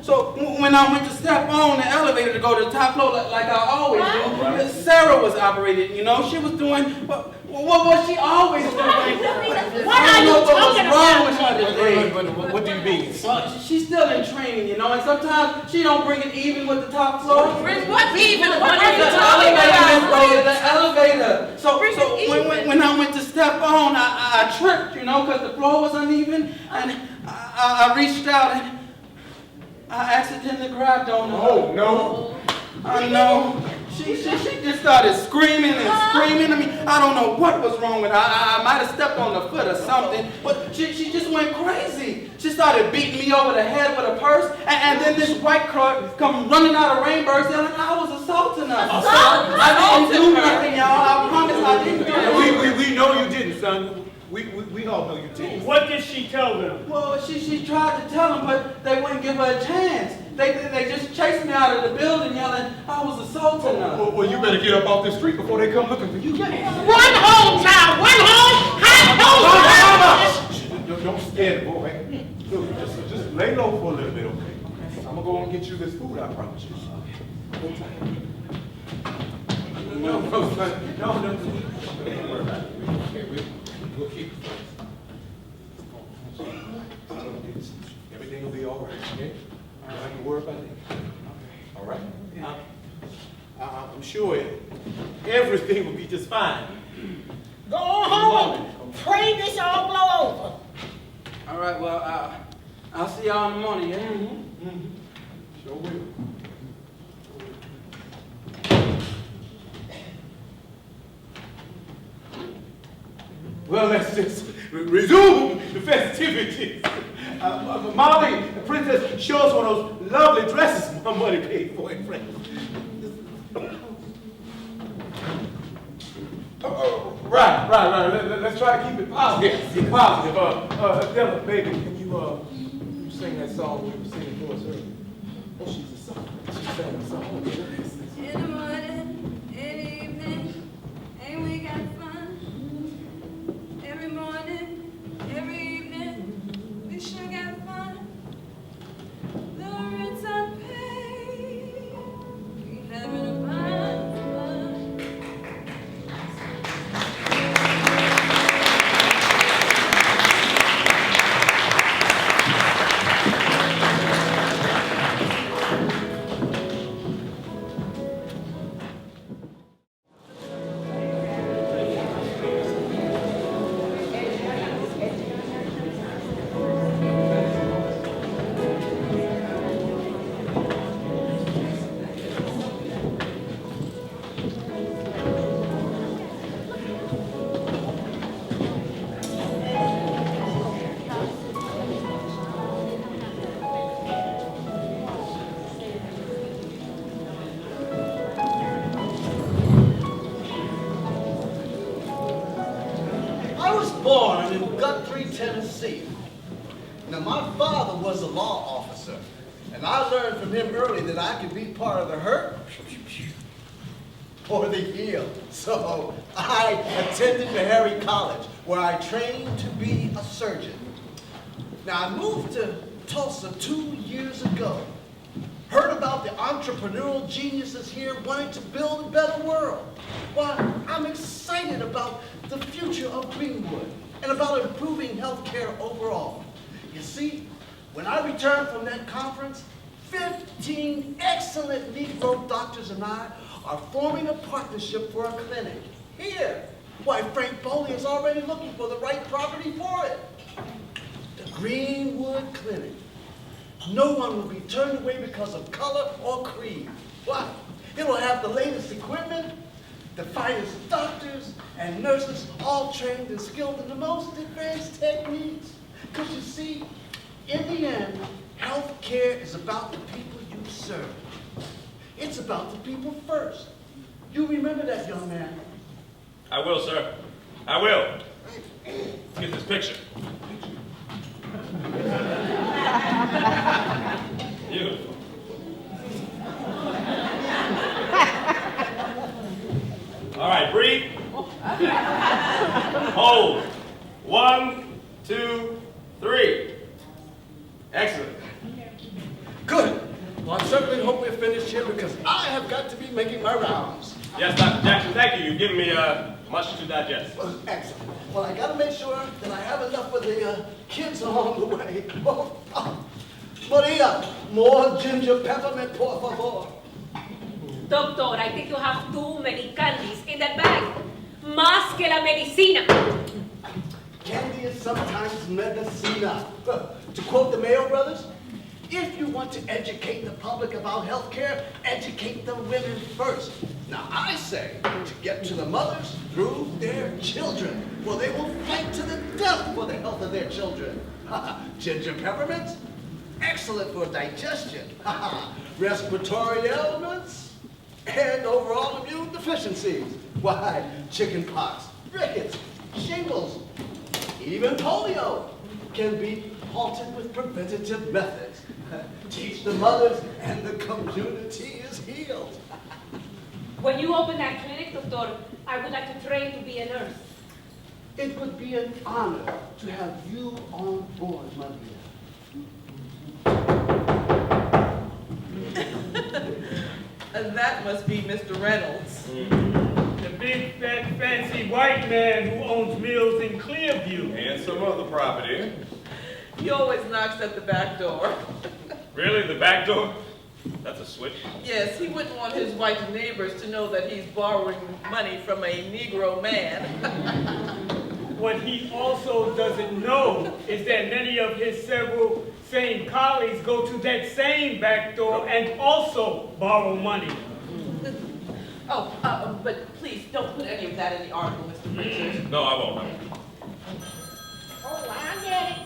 when I went to step on the elevator to go to the top floor like I always do, Sarah was operating, you know. She was doing what she always does. What are you talking about? What do you mean? Well, she's still in training, you know, and sometimes she don't bring it even with the top floor. What's even? What The are you talking about? the elevator. So when I went to step on, I tripped, you know, because the floor was uneven, and I reached out and I accidentally grabbed on her. Oh, no. I know. She just started screaming and screaming. I mean, I don't know what was wrong with her. I might have stepped on the foot or something, but she just went crazy. She started beating me over the head with a purse, and then this white car come running out of Rainburst, and I was assaulting her. I didn't do nothing, y'all. I promise I didn't do it. We know you didn't, son. We all know you didn't. What did she tell them? Well, she tried to tell them, but they wouldn't give her a chance. They just chased me out of the building yelling I was assaulting her. Well, you better get up off the street before they come looking for you. Run home, child. Run home. Hide home. Don't scare the boy. Look, just lay low for a little bit, okay? I'm gonna go and get you this food, I promise you. Hold tight. No, son. No. Don't worry about it. We'll keep it. Everything will be all right, okay? You don't have to worry about it. All right? I'm sure everything will be just fine. Go on home. Pray this all blow over. All right, well, I'll see y'all in the morning, yeah? Sure will. Well, let's just resume the festivities. Molly, the princess, show us one of those lovely dresses my money paid for in France. Right. Let's try to keep it positive. Yes. Positive. Della, baby, can you sing that song we were singing for us earlier? Oh, she's a song. She sang a song. In the morning, in the evening, ain't we got fun? Every morning, every evening, we sure got fun. The rent's unpaid, we having a fun. born in Guthrie, Tennessee. Now, my father was a law officer, and I learned from him early that I could be part of the hurt or the heal. So I attended Meharry College, where I trained to be a surgeon. Now, I moved to Tulsa 2 years ago. Heard about the entrepreneurial geniuses here wanting to build a better world. Why, I'm excited about the future of Greenwood and about improving healthcare overall. You see, when I returned from that conference, 15 excellent Negro doctors and I are forming a partnership for a clinic here. Why, Frank Boley is already looking for the right property for it. The Greenwood Clinic. No one will be turned away because of color or creed. Why? It will have the latest equipment, the finest doctors and nurses, all trained and skilled in the most advanced techniques. Because you see, in the end, health care is about the people you serve. It's about the people first. You remember that, young man? I will, sir. I will. Let's get this picture. Beautiful. All right, breathe. Hold. 1, 2, 3. Excellent. Good. Well, I certainly hope we're finished here because I have got to be making my rounds. Yes, Dr. Jackson, thank you. You've given me much to digest. Well, excellent. Well, I got to make sure that I have enough for the kids along the way. Maria, more ginger peppermint, por favor. Doctor, I think you have too many candies in that bag. Más que la medicina. Candy is sometimes medicina. To quote the Mayo brothers, if you want to educate the public about health care, educate the women first. Now, I say to get to the mothers through their children, for they will fight to the death for the health of their children. Ginger peppermints, excellent for digestion. Respiratory ailments, and overall immune deficiencies. Why, chicken pox, rickets, shingles, even polio can be halted with preventative methods. Teach the mothers and the community is healed. When you open that clinic, doctor, I would like to train to be a nurse. It would be an honor to have you on board, my dear. And that must be Mr. Reynolds. The big, fat, fancy white man who owns mills in Clearview. And some other property. He always knocks at the back door. Really? The back door? That's a switch. Yes, he wouldn't want his white neighbors to know that he's borrowing money from a Negro man. What he also doesn't know is that many of his several same colleagues go to that same back door and also borrow money. Oh, but please don't put any of that in the article, Mr. Pritchard. No, I won't. Oh, I get it.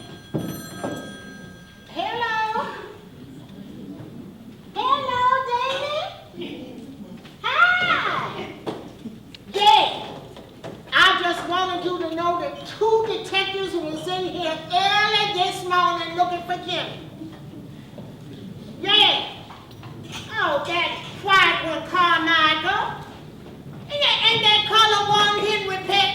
Hello? Hello, David? Hi! Yeah, I just wanted you to know that 2 detectives was in here early this morning looking for Jimmy. Yeah. Oh, that quiet one, Carmichael. And that color one, Henry Peck.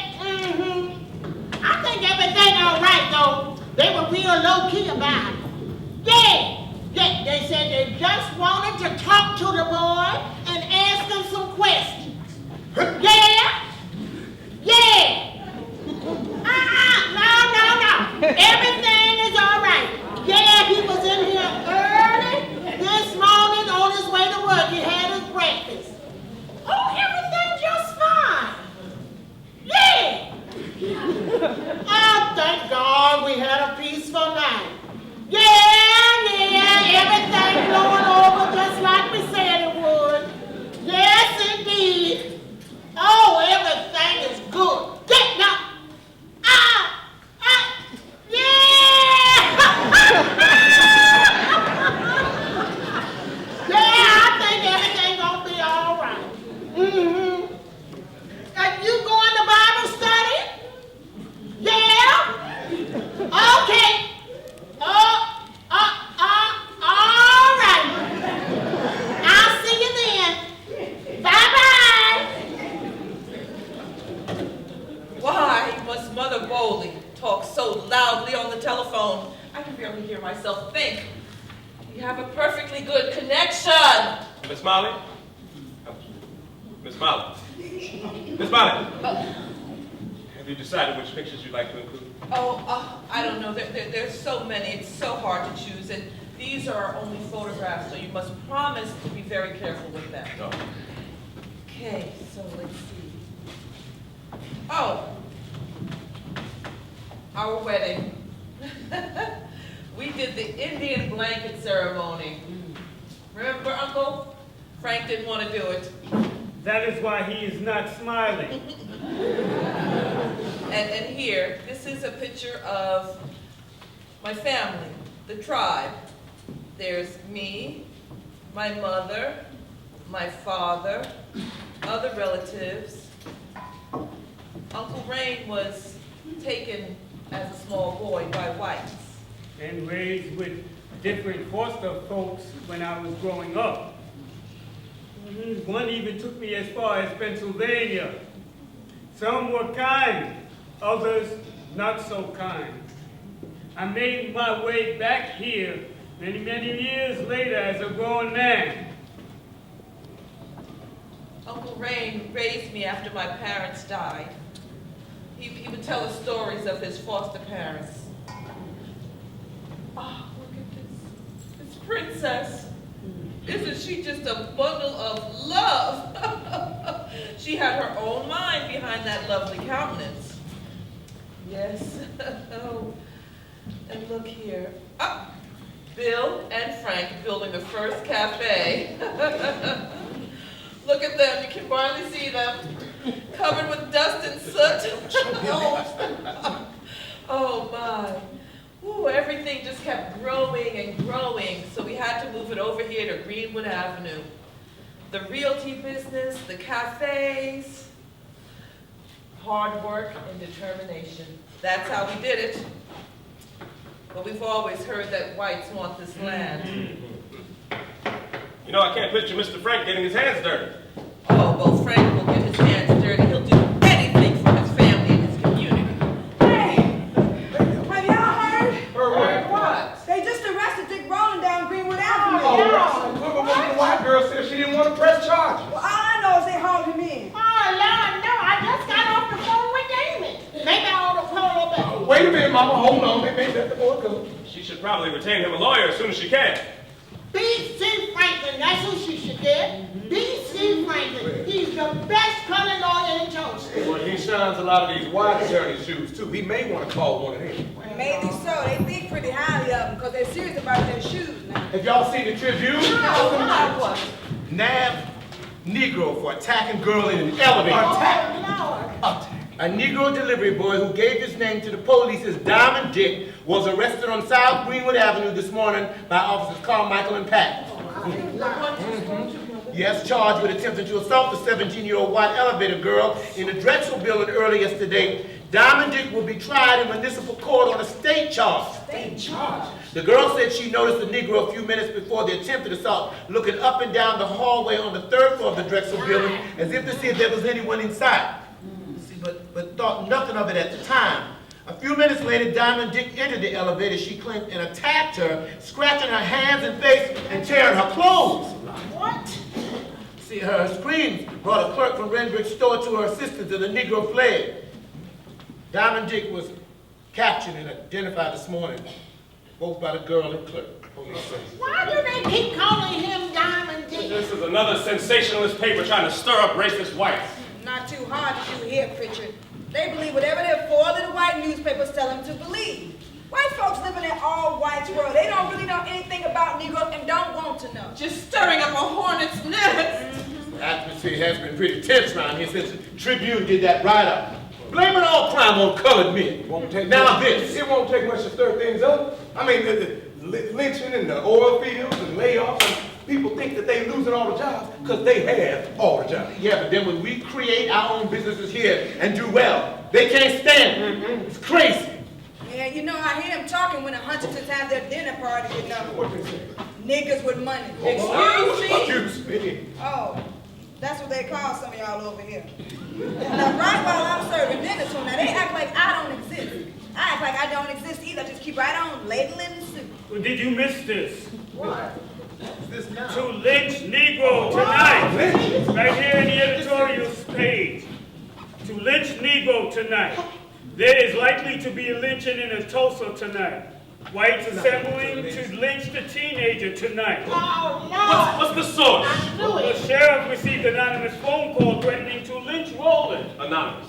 I think everything all right, though. They were real low-key about it. Yeah, they said they just wanted to talk to the boy and ask him some questions. Yeah. No. Everything is all right. Yeah, he was in here early this morning on his way to work. He had his breakfast. Oh, everything just fine. Yeah. Oh, thank God we had a peaceful night. Yeah, everything going over just like we said it would. Why must Mother Bowley talk so loudly on the telephone? I can barely hear myself think. We have a perfectly good connection. Miss Molly? Miss Molly? Miss Molly? Have you decided which pictures you'd like to include? I don't know. There's so many. It's so hard to choose. And these are only photographs, so you must promise to be very careful with them. No. Okay, so let's see. Oh, our wedding. We did the Indian blanket ceremony. Remember, Uncle? Frank didn't want to do it. That is why he is not smiling. And here, this is a picture of my family, the tribe. There's me, my mother, my father, other relatives. Uncle Rain was taken as a small boy by whites. And raised with different foster folks when I was growing up. One even took me as far as Pennsylvania. Some were kind, others not so kind. I made my way back here many, many years later as a grown man. Uncle Rain raised me after my parents died. He would tell us stories of his foster parents. Oh, look at this princess. Isn't she just a bundle of love? She had her own mind behind that lovely countenance. Yes. Oh, and look here. Oh, Bill and Frank building the first cafe. Look at them. You can barely see them. Covered with dust and soot. Oh my. Ooh, everything just kept growing and growing, so we had to move it over here to Greenwood Avenue. The realty business, the cafes, hard work and determination. That's how we did it. But we've always heard that whites want this land. You know, I can't picture Mr. Frank getting his hands dirty. Oh, well, Frank will get his hands dirty. He'll do anything for his family and his community. Hey, have y'all heard? Heard what? They just arrested Dick Rowland down Greenwood Avenue. Oh, the white girl said she didn't want to press charges. Well, all I know is they hauled him in. Oh, Lord, no, I just got off the phone with Damon. Maybe I ought to call her back. Wait a minute, Mama, hold on. Maybe let the boy go. She should probably retain him a lawyer as soon as she can. B.C. Franklin, that's who she should get. B.C. Franklin, he's the best colored lawyer in Jonesboro. Well, he shines a lot of these white attorney shoes, too. He may want to call one of them. Maybe so. They think pretty highly of him because they're serious about their shoes now. Have y'all seen the Tribune? No, what? Nab Negro for attacking girl in an elevator. A Negro delivery boy who gave his name to the police as Diamond Dick was arrested on South Greenwood Avenue this morning by officers Carmichael and Patton. Yes, charged with attempting to assault the 17-year-old white elevator girl in the Drexel building early yesterday. Diamond Dick will be tried in municipal court on a state charge. State charge? The girl said she noticed the Negro a few minutes before the attempted assault looking up and down the hallway on the third floor of the Drexel building as if to see if there was anyone inside. But thought nothing of it at the time. A few minutes later, Diamond Dick entered the elevator, she claimed, and attacked her, scratching her hands and face and tearing her clothes. What? See, her screams brought a clerk from Renbrick's store to her assistance, and the Negro fled. Diamond Dick was captured and identified this morning, both by the girl and clerk. Why do they keep calling him Diamond Dick? This is another sensationalist paper trying to stir up racist whites. Not too hard to do here, Pritchard. They believe whatever their four little white newspapers tell them to believe. White folks live in an all-whites world. They don't really know anything about Negroes and don't want to know. Just stirring up a hornet's nest. The atmosphere has been pretty tense around here since the Tribune did that write-up. Blaming all crime on colored men. It won't take much to stir things up. I mean, the lynching and the oil fields and layoffs, and people think that they're losing all the jobs because they have all the jobs. Yeah, but then when we create our own businesses here and do well, they can't stand it. It's crazy. Yeah, you know, I hear them talking when the Huntingtons have their dinner party, you know. What they say? Niggas with money. Excuse me. Oh, that's what they call some of y'all over here. Now, right while I'm like I don't exist either. Just keep right on ladling the soup. Well, did you miss this? What? What's this now? To lynch Negro tonight. Right here in the editorial page. To lynch Negro tonight. There is likely to be a lynching in Tulsa tonight. Whites assembling to lynch the teenager tonight. Oh, no. What's the source? I knew The it. sheriff received an anonymous phone call threatening to lynch Roland. Anonymous.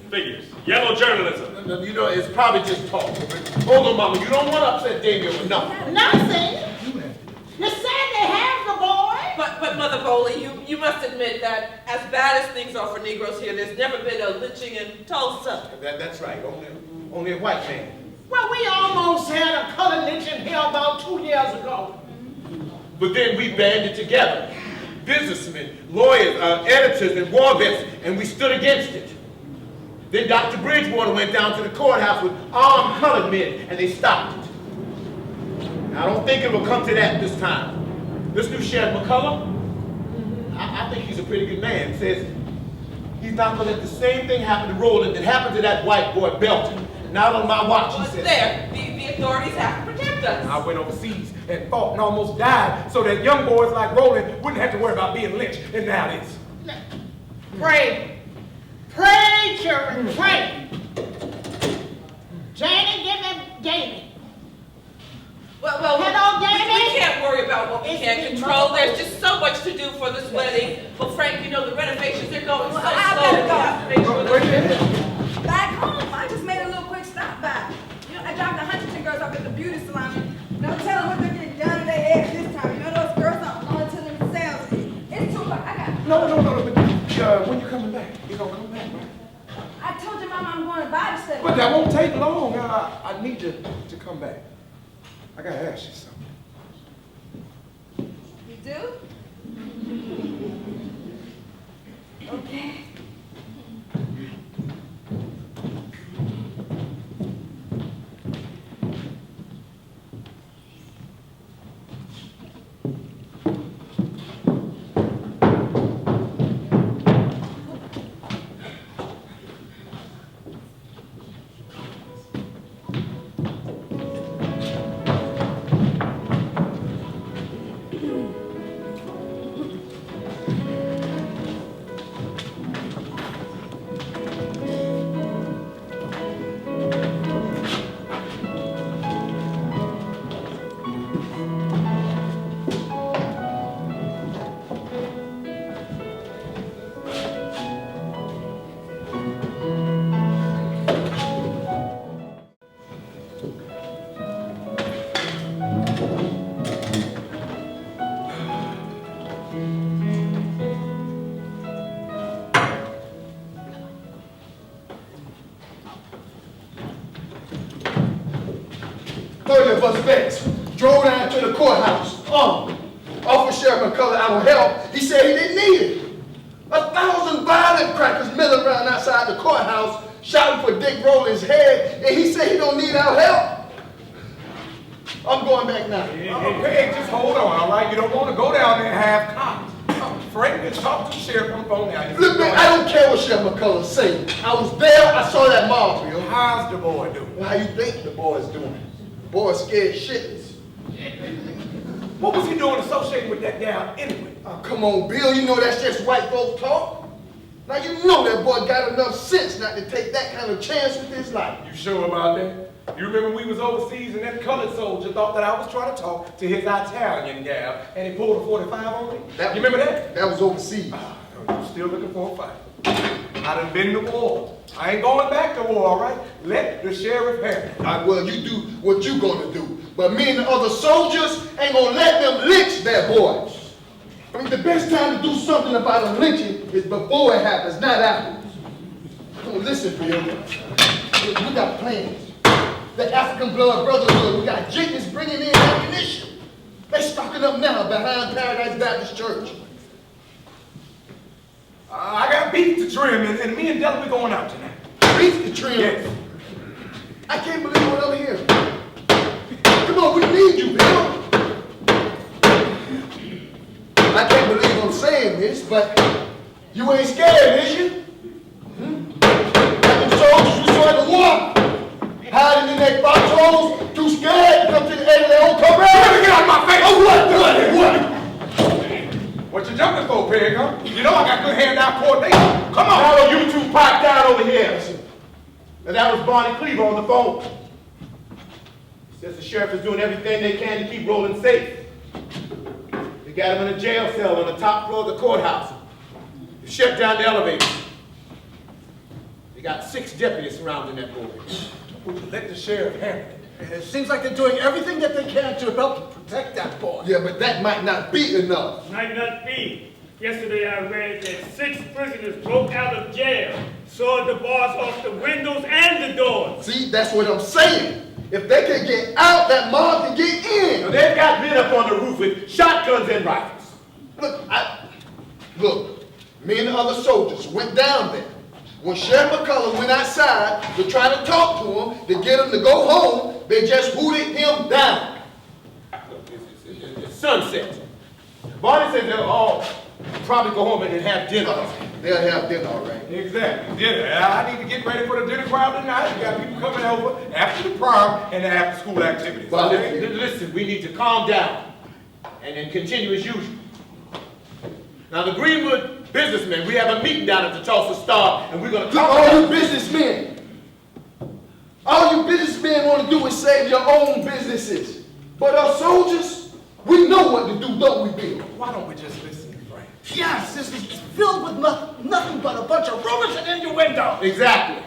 Figures. Yellow journalism. You know, it's probably just talk. Hold on, Mama. You don't want to upset Damien with nothing. Nothing. You said they have the boy. But Mother Bowley, you must admit that as bad as things are for Negroes here, there's never been a lynching in Tulsa. That's right. Only a white man. Well, we almost had a colored lynching here about 2 years ago. But then we banded together. Businessmen, lawyers, editors, and war vets, and we stood against it. Then Dr. Bridgewater went down to the courthouse with armed colored men, and they stopped it. Now, I don't think it will come to that this time. This new Sheriff McCullough, I think he's a pretty good man. Says he's not going to let the same thing happen to Roland that happened to that white boy Belton. Not on my watch, he says. There, the authorities have to protect us. I went overseas and fought and almost died so that young boys like Roland wouldn't have to worry about being lynched. And now it is. Pray. Pray, children, pray. Janie, give me Jamie. Well, Hello, we Jamie. can't worry about what we It's can't the control. mother- There's just so much to do for this wedding. But Frank, you know, the renovations, they're going so Well, I slow. gotta We go. have to make sure that Back home, I just made a little quick stop by. You know, I dropped the Huntington girls off at the beauty salon. Don't tell them what they're getting done to their hair this time. You know those girls don't belong to themselves. It's 2 o'clock. I got. No. When you coming back? You gonna come back, right? I told your mama I'm going to Bible study. But that won't take long. I need you to come back. I gotta ask you something. You do? Okay. Us vets drove down to the courthouse. Officer Sheriff McCullough out of help. He said he didn't need it. 1,000 violent crackers milling around outside the courthouse shouting for Dick Rowland's head, and he said he don't need our help. I'm going back now. Peg, just hold on, all right? You don't want to go down there half-cocked. Frank, just talk to the sheriff on the phone now. Look, man, I don't care what Sheriff McCullough say. I was there. I saw that mob, Bill. How's the boy doing? How you think the boy's doing? The boy's scared shitless. What was he doing associated with that gal anyway? Oh, come on, Bill. You know that's just white folks talk. Now you know that boy got enough sense not to take that kind of chance with his life. You sure about that? You remember we was overseas and that colored soldier thought that I was trying to talk to his Italian gal and he pulled a 45 on me? You remember that? That was overseas. You still looking for a fight? I done been to war. I ain't going back to war, all right? Let the sheriff have it. Well, you do what you gonna do. But me and the other soldiers ain't gonna let them lynch that boy. I mean, the best time to do something about a lynching is before it happens, not afterwards. Come on, listen, Bill. We got plans. The African Blood Brotherhood, we got jitneys bringing in ammunition. They stocking up now behind Paradise Baptist Church. I got beef to trim, and me and Della, we going out tonight. Beef to trim? Yes. I can't believe what I'm hearing. Come on, we need you, Bill. I can't believe I'm saying this, but you ain't scared, is you? Like them soldiers you saw at the war. How hiding in their foxholes, too scared to come to the aid of their own company. Get out of my face! Oh, what? What you jumping for, Peg, huh? You know I got good hand-eye coordination. Come on! Now will you two pipe down over here? And that was Barney Cleaver on the phone. Says the sheriff is doing everything they can to keep Roland safe. They got him in a jail cell on the top floor of the courthouse. They shut down the elevator. They got 6 deputies surrounding that boy. Let the sheriff handle it. It seems like they're doing everything that they can to help protect that boy. Yeah, but that might not be enough. Might not be. Yesterday I read that 6 prisoners broke out of jail, sawed the bars off the windows and the doors. See, that's what I'm saying. If they can get out, that mob can get in. Now, they've got men up on the roof with shotguns and rifles. Look, me and the other soldiers went down there. When Sheriff McCullough went outside to try to talk to him, to get him to go home, they just hooted him down. It's sunset. Barney says they'll all probably go home and have dinner. They'll have dinner, all right. Exactly, dinner. I need to get ready for the dinner crowd tonight. We got people coming over after the prom and the after-school activities. Well, listen, we need to calm down and then continue as usual. Now, the Greenwood businessmen, we have a meeting down at the Tulsa Star, and we're going to talk all about... you businessmen. All you businessmen want to do is save your own businesses. But us soldiers, we know what to do, don't we, Bill? Why don't we just listen to Frank? Yes, this is filled with nothing but a bunch of rumors and innuendo. Exactly.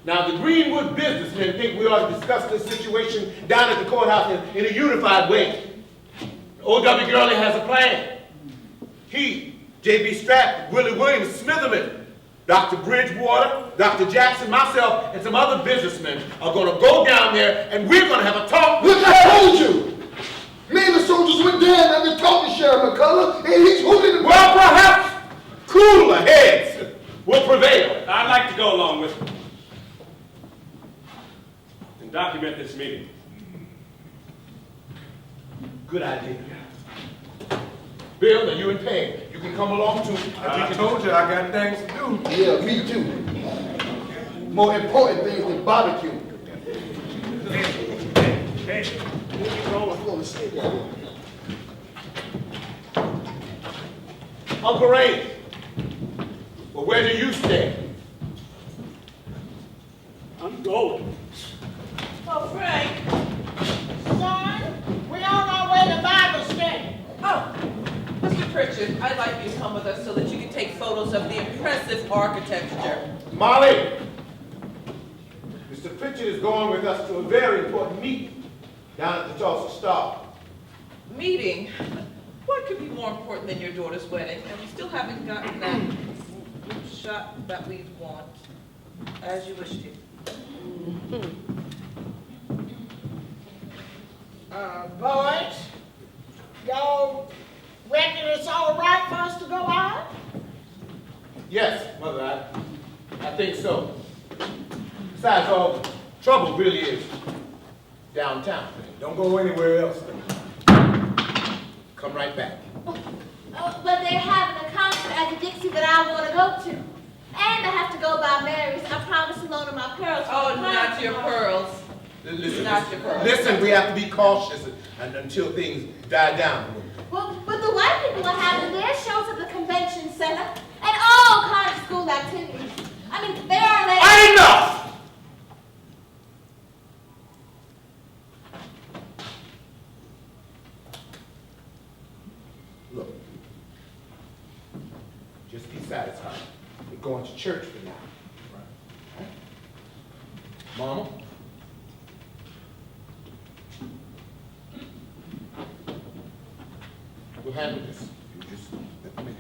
Now, the Greenwood businessmen think we ought to discuss this situation down at the courthouse in a unified way. O.W. Gurley has a plan. He, J.B. Stratton, Willie Williams, Smitherman, Dr. Bridgewater, Dr. Jackson, myself, and some other businessmen are going to go down there and we're going to have a talk. Look, I told you. Me and the soldiers went down there to talk to Sheriff McCullough, and he's hooting. Well, perhaps cooler heads will prevail. I'd like to go along with you and document this meeting. Good idea. Bill, and you and Peg, you can come along too. I told you I got things to do. Yeah, me too. More important things than barbecue. Hey, I'm going to say that. Uncle Ray, well, where do you stand? I'm going. Oh, Frank. Son, we're on our way to Bible study. Oh, Mr. Pritchard, I'd like you to come with us so that you can take photos of the impressive architecture. Molly, Mr. Pritchard is going with us to a very important meeting down at the Tulsa Star. Meeting? What could be more important than your daughter's wedding? And we still haven't gotten that shot that we want, as you wish to. Boys, y'all reckon it's all right for us to go out? Yes, Mother, I think so. Besides, all the trouble really is downtown. Don't go anywhere else. Come right back. But they're having a concert at the Dixie that I want to go to. And I have to go by Mary's. I promised to loan her my pearls. Oh, not your pearls. Listen, Not your pearls. listen, we have to be cautious until things die down. Well, but the white people are having their shows at the convention center and all kinds of school activities. I mean, they are like... Enough! Look, just be satisfied. We're going to church for now. Right? Mama? We'll handle this. You just let me in.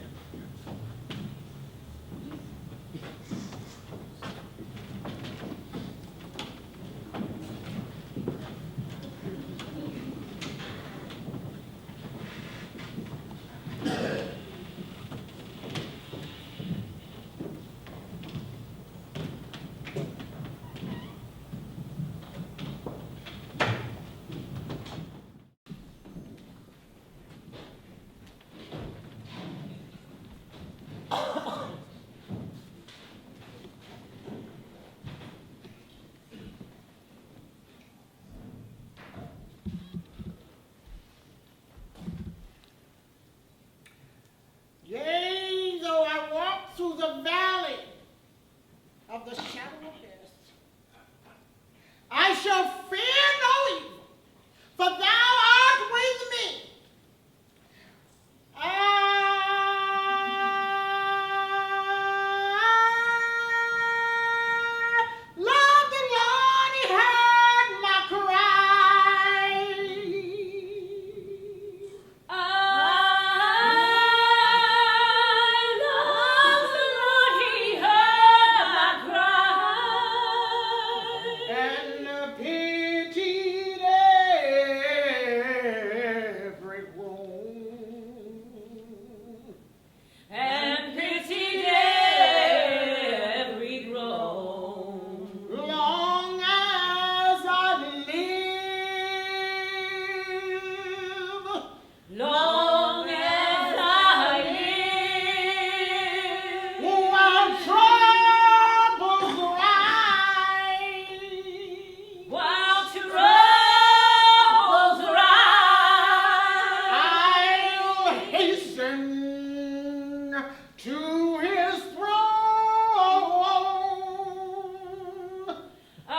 of the shadow of death. I shall fear no evil, for thou art with me. Love the Lord, he heard my cry. love the Lord, he heard my cry. And pitied every groan. And pitied every groan. Long as I live, Long as I live, while troubles rise, while troubles rise, I'll hasten to his throne. I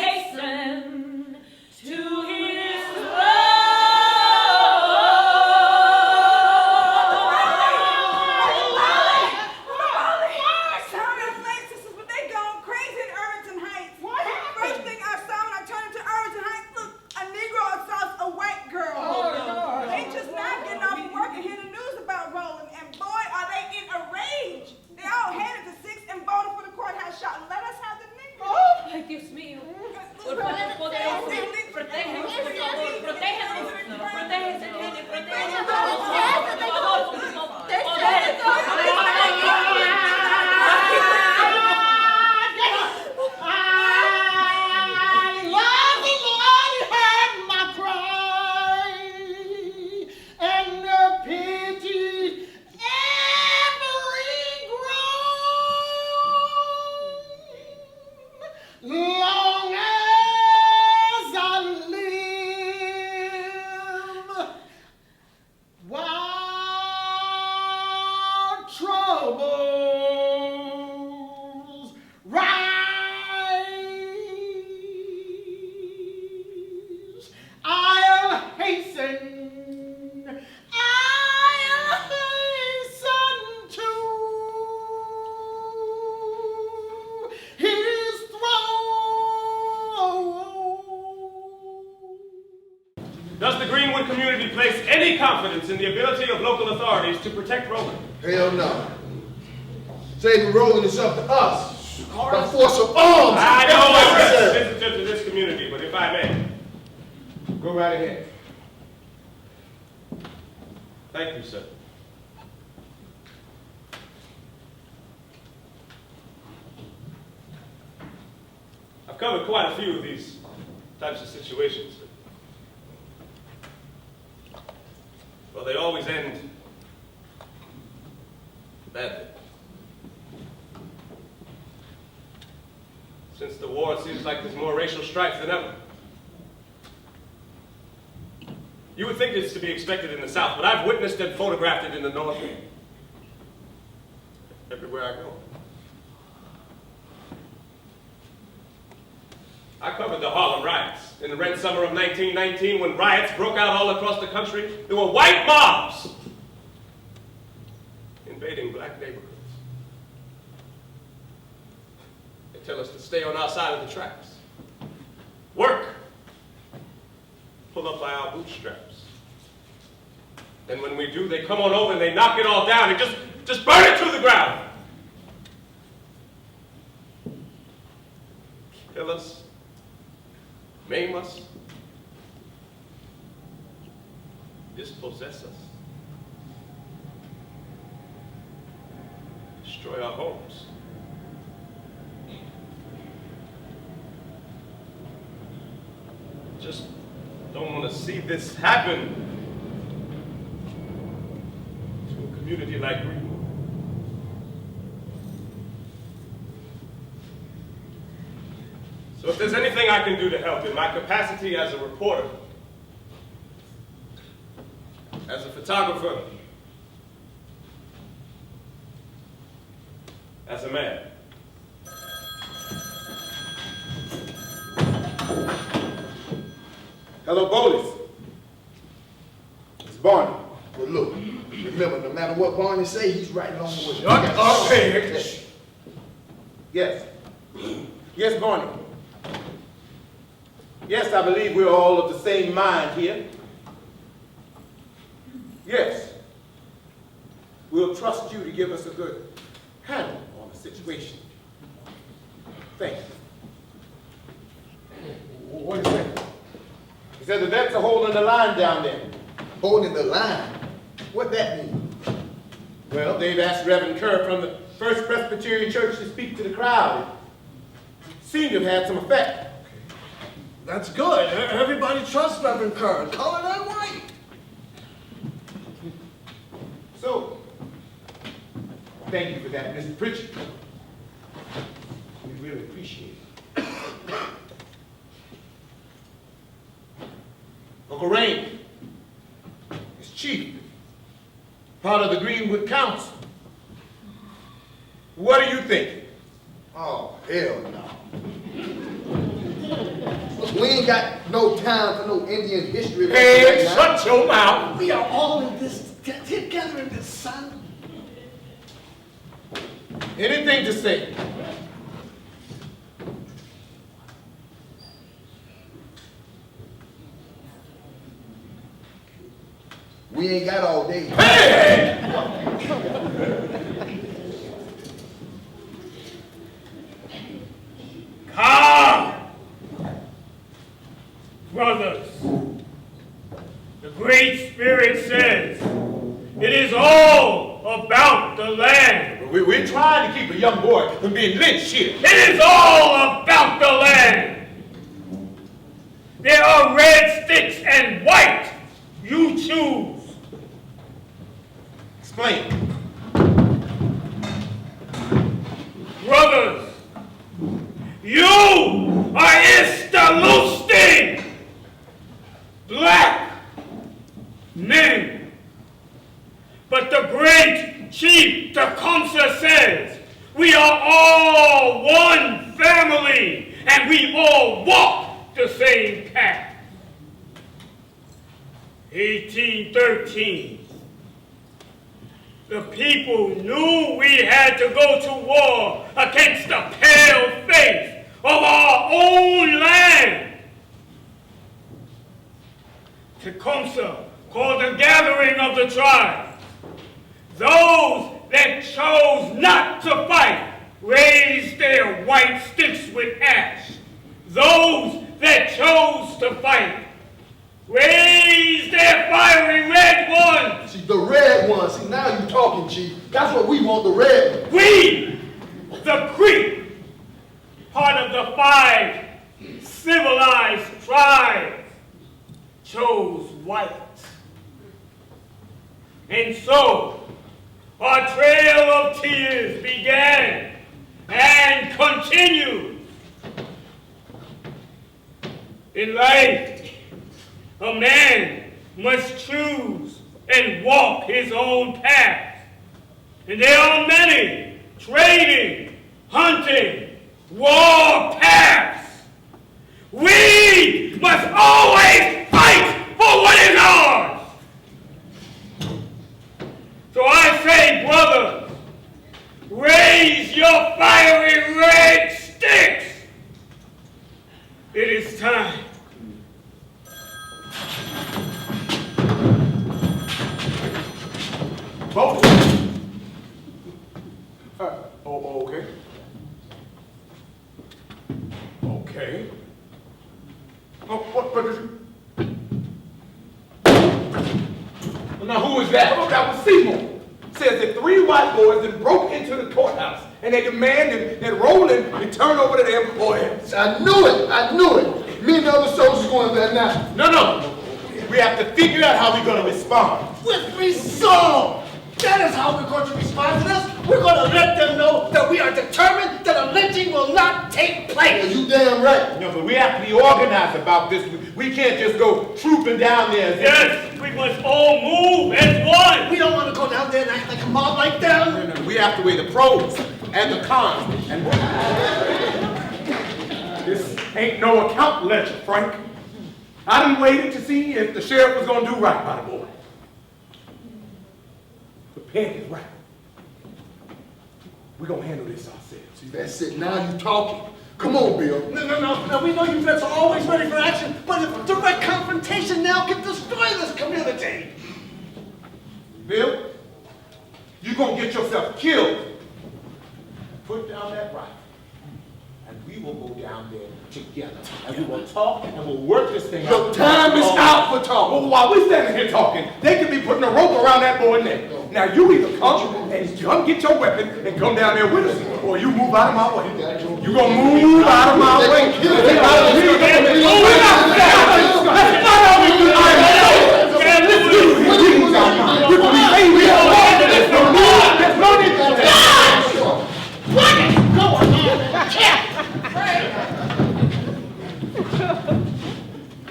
hasten to his Sorry, I'm late, sisters, but they gone crazy in Irvington Heights. What happened? First thing I saw when I turned into Irvington Heights, look, a Negro assaults a white girl. Oh, Lord. They just now getting off from work and hear the news about Roland, and boy, are they in a rage. They all headed to 6th and voted for the courthouse shot. Let us have the Negro. Ay, Dios mío. Por favor, poderoso, protégenos, por favor, protégenos, protégenos, nene, protégenos, por favor, I love the Lord, he heard my cry, and pitied every groan. Long as I live, while troubles rise, I'll hasten to his throne. Does the Greenwood community place any confidence in the ability of local authorities to protect Roland? Hell no. Saving Roland is up to us. By force of arms. I know I'm That's just a necessary. visitor to this community, but if I may. Go right ahead. Thank you, sir. I've covered quite a few of these types of situations. Well, they always end badly. Since the war, it seems like there's more racial strife than ever. You would think it's to be expected in the South, but I've witnessed and photographed it in the North. Everywhere I go. I covered the Harlem riots in the red summer of 1919 when riots broke out all across the country. There were white mobs invading black neighborhoods. They tell us to stay on our side of the tracks. Work. Pull up by our bootstraps. Then when we do, they come on over and they knock it all down and just burn it to the ground. Kill us. Maim us. Dispossess us. Destroy our homes. Just don't want to see this happen to a community like Greenwood. So if there's anything I can do to help in my capacity as a reporter, as a photographer, as a man, Hello, Bolis. It's Barney. But look, remember, no matter what Barney say, he's right along with it. Okay. Yes. Yes, Barney. Yes, I believe we're all of the same mind here. Yes. We'll trust you to give us a good handle on the situation. Thank you. What is that? He said the vets are holding the line down there. Holding the line? What that mean? Well, they've asked Reverend Kerr from the First Presbyterian Church to speak to the crowd. It seemed to have had some effect. That's good. Everybody trusts Reverend Kerr, colored and white. So, thank you for that, Mr. Pritchett. We really appreciate it. Uncle Rain is chief, part of the Greenwood Council. What do you think? Oh, hell no. We ain't got no time for no Indian history. Hey, shut your mouth. We are all in this together in this, son. Anything to say? We ain't got all day. Hey! Come! Brothers, the Great Spirit says, it is all about the land. We're trying to keep a young boy from being lynched here. It is all about the land. There are red sticks and white. You choose. Explain. Brothers, you are Escalation, black men. But the great chief Tecumseh says, we are all one family and we all walk the same path. 1813. The people knew we had to go to war against the pale face of our own land. Tecumseh called a gathering of the tribes. Those that chose not to fight raised their white sticks with ash. Those that chose to fight raised their fiery red ones. See, the red ones. See, now you're talking, Chief. That's what we want, the red ones. We, the Creek, part of the 5 civilized tribes, chose white. And so, our trail of tears began and continued. In life, a man must choose and walk his own path. And there are many trading, hunting, war paths. We must always fight for what is ours. So I say, brothers, raise your fiery red sticks. It is time. Both. Okay. Okay. What is it? Well, now who is that? Oh, that was Seymour. Says that 3 white boys that broke into the courthouse and they demanded that Roland return over to their employers. I knew it. Me and the other soldiers going there now. No. We have to figure out how we're going to respond. With resolve. That is how we're going to respond to this. We're going to let them know that we are determined that a lynching will not take place. You damn right. No, but we have to be organized about this. We can't just go trooping down there. Yes, we must all move as one. We don't want to go down there and act like a mob like them. No. We have to weigh the pros and the cons. And this ain't no account ledger, Frank. I done waited to see if the sheriff was gonna do right by the boy. But Peg is right. We're gonna handle this ourselves. See, that's it. Now you talking. Come on, Bill. No, we know you vets are always ready for action, but if direct confrontation now can destroy this community. Bill, you're gonna get yourself killed. Put down that rifle, and we will go down there together, and we will talk, and we'll work this thing out. Your time is out for talking. Well, while we're standing here talking, they could be putting a rope around that boy's neck. Now you either come and get your weapon and come down there with us, or you move out of my way. You gonna move out of my way.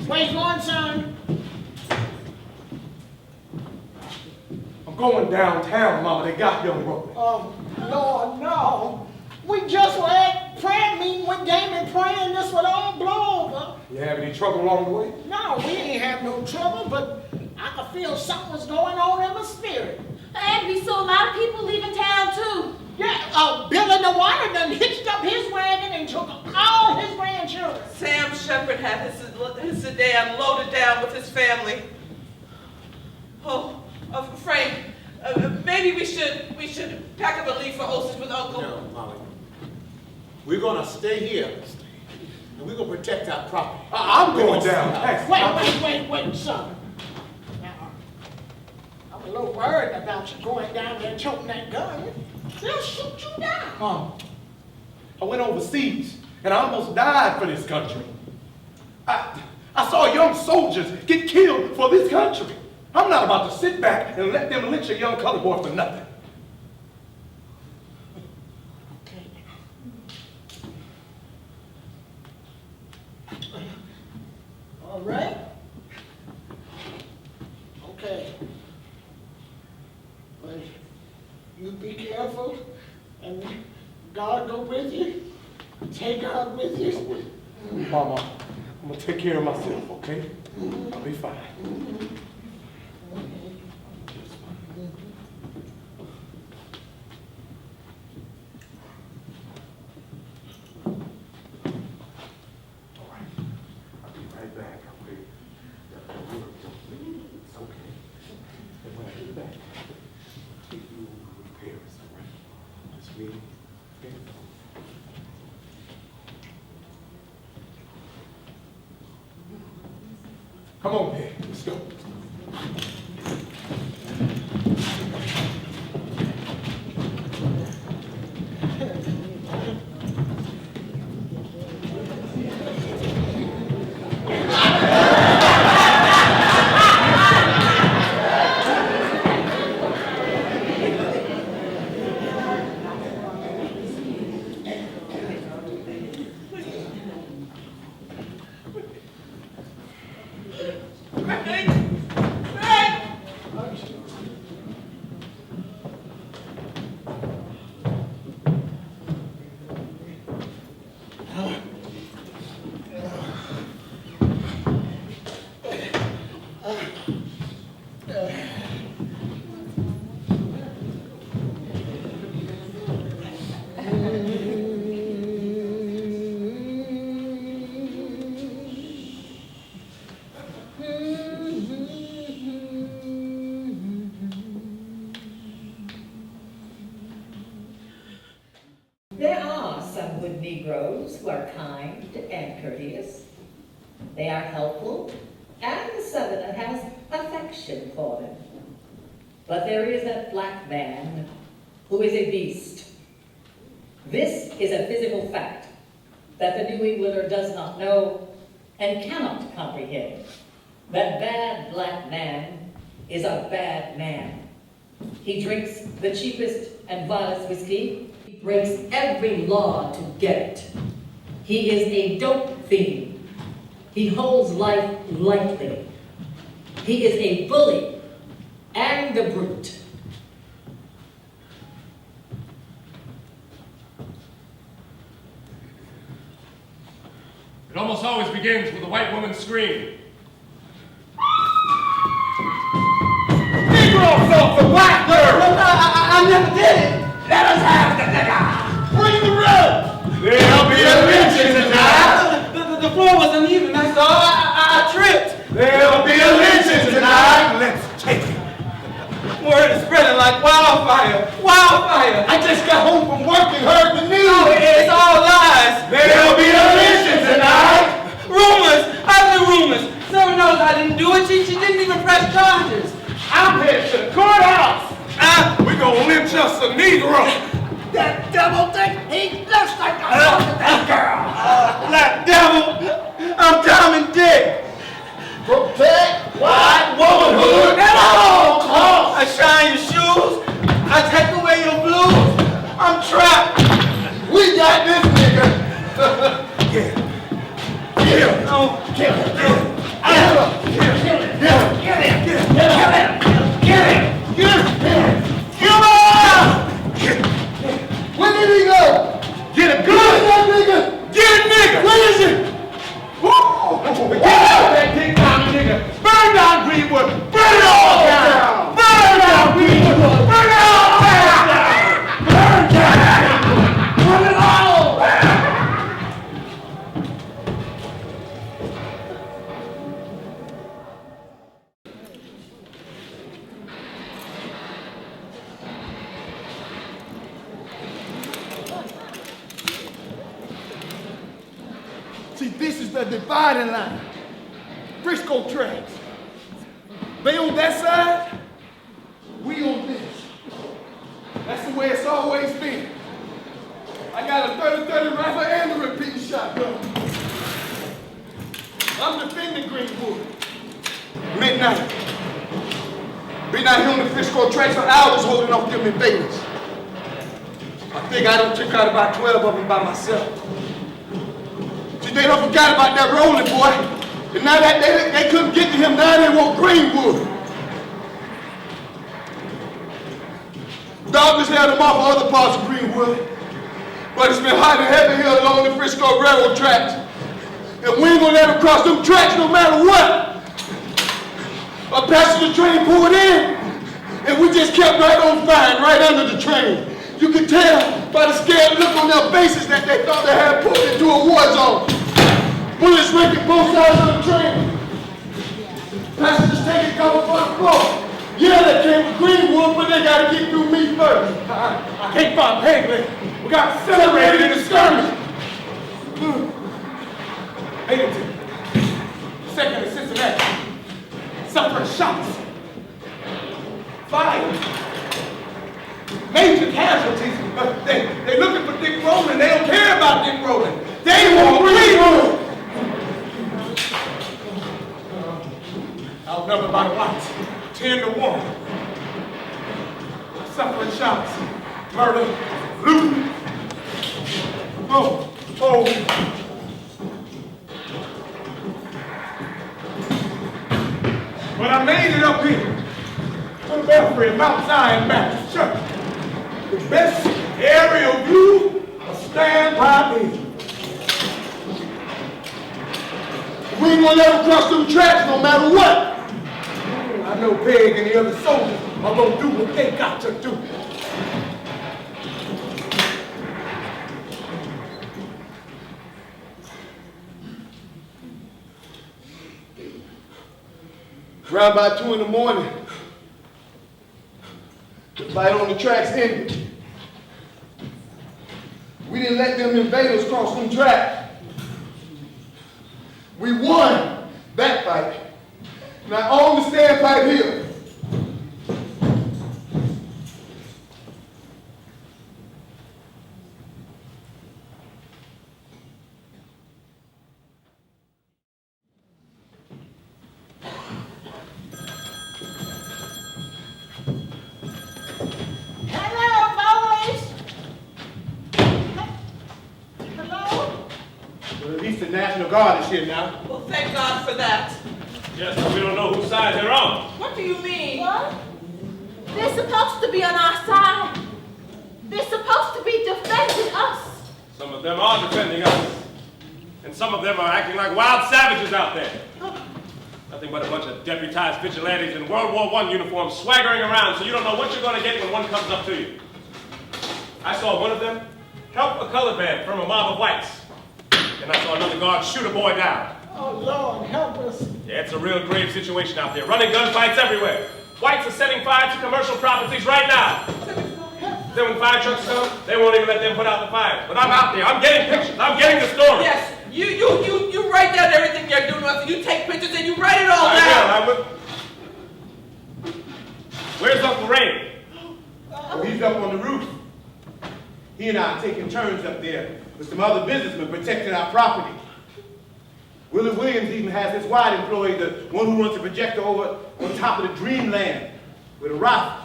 Where you going, son? I'm going downtown, Mama. They got young Roland. Oh, Lord, no. We just were at prayer meeting with Damon praying this would all blow over. You have any trouble along the way? No, we ain't have no trouble, but I could feel something was going on in my spirit. And we saw a lot of people leaving town too. Yeah, Bill in the water done hitched up his wagon and took all his grandchildren. Sam Shepard had his sedan loaded down with his family. Oh, Frank, maybe we should pack up a leave for Osage with Uncle. No, Molly. We're gonna stay here, and we're gonna protect our property. I'm going down. Wait, son. Now, I'm a little worried about you going down there and choking that gun. They'll shoot you down. Mom, I went overseas, and I almost died for this country. I saw young soldiers get killed for this country. I'm not about to sit back and let them lynch a young colored boy for nothing. All right. Okay. But you be careful, and God go with you. Take God with you. Mama, I'm gonna take care of myself, okay? I'll be fine. Come on, man. Let's go. There are some good Negroes who are kind and courteous. They are helpful, and the Southerner has affection for them. But there is a black man who is a beast. This is a physical fact that the New Englander does not know and cannot comprehend. That bad black man is a bad man. He drinks the cheapest and vilest whiskey. He breaks every law to get it. He is a dope fiend. He holds life lightly. He is a bully and a brute. It almost always begins with a white woman's scream. all sorts of white girls. I never did it. Let us have the nigga. Bring the rope. There'll be a lynching tonight. The floor was uneven, that's all. I tripped. There'll be a lynching tonight. Let's take it. Word is spreading like wildfire. Wildfire. I just got home from work and heard the news. No, it's all lies. There'll be a lynching tonight. Rumors. Ugly rumors. Sarah knows I didn't do it. She didn't even press charges. I'm headed to the courthouse. We're gonna lynch us a Negro. That devil thing, he looks like a that girl. Black devil. I'm Diamond Dick. Protect white womanhood at all costs. I shine your shoes. I take away your blues. I'm trapped. We got this nigga. Get him. No. Kill him. Get him. Where did he go? Get him good. That nigga. Get it, nigga. Where is it? Whoa. Get out that big time, nigga. Burn down Greenwood. Burn it all down. Burn down Greenwood. Burn it all down. Burn down. Burn it all down. See, this is the dividing line. Frisco tracks. They on that side, we on this. That's the way it's always been. I got a 30-30 rifle and a repeating shotgun. I'm defending Greenwood. Midnight. Been out here on the Frisco tracks for hours holding off them invaders. I think I done took out about 12 of them by myself. See, they done forgot about that rolling boy. And now that they couldn't get to him, now they want Greenwood. Doggers held him off of other parts of Greenwood. But it's been hot and heavy here along the Frisco railroad tracks. And we ain't gonna let him cross them tracks no matter what. A passenger train pulled in, and we just kept right on firing right under the train. You could tell by the scared look on their faces that they thought they had pulled into a war zone. Bullets raking both sides of the train. Passengers taking cover for the floor. Yeah, they came from Greenwood, but they gotta get through me first. I can't find Peggy. We got separated in the skirmish. Hayden, second in Cincinnati. Suffering shots. Fire. Major casualties. They looking for Dick Rowland. They don't care about Dick Rowland. They want Greenwood. Outnumbered by the whites, 10-1. Suffering shots, murder, loot. Oh. But I made it up here to the belfry of Mount Zion Baptist Church. The best aerial view of stand by me. We ain't gonna let them cross them tracks no matter what. I know Peg and the other soldiers are gonna do what they got to do. Around by 2 in the morning, the fight on the tracks ended. We didn't let them invaders cross them tracks. We won that fight. Now on the standpipe here. Well, at least the National Guard is here now. Well, thank God for that. Yes, but we don't know whose side they're on. What do you mean? What? They're supposed to be on our side. They're supposed to be defending us. Some of them are defending us. And some of them are acting like wild savages out there. Now Nothing but a bunch of deputized vigilantes in World War I uniforms swaggering around so you don't know what you're going to get when one comes up to you. I saw one of them help a colored man from a mob of whites. And I saw another guard shoot a boy down. Oh, Lord, help us. Yeah, it's a real grave situation out there. Running gunfights everywhere. Whites are setting fire to commercial properties right now. Then when fire trucks come, they won't even let them put out the fires. But I'm out there. I'm getting pictures. I'm getting the story. Yes, you write down everything you're doing. You take pictures and you write it all down. I will. Where's Uncle Ray? Oh, he's up on the roof. He and I are taking turns up there with some other businessmen protecting our property. Willie Williams even has his white employee, the one who runs the projector over on top of the dreamland with a rifle.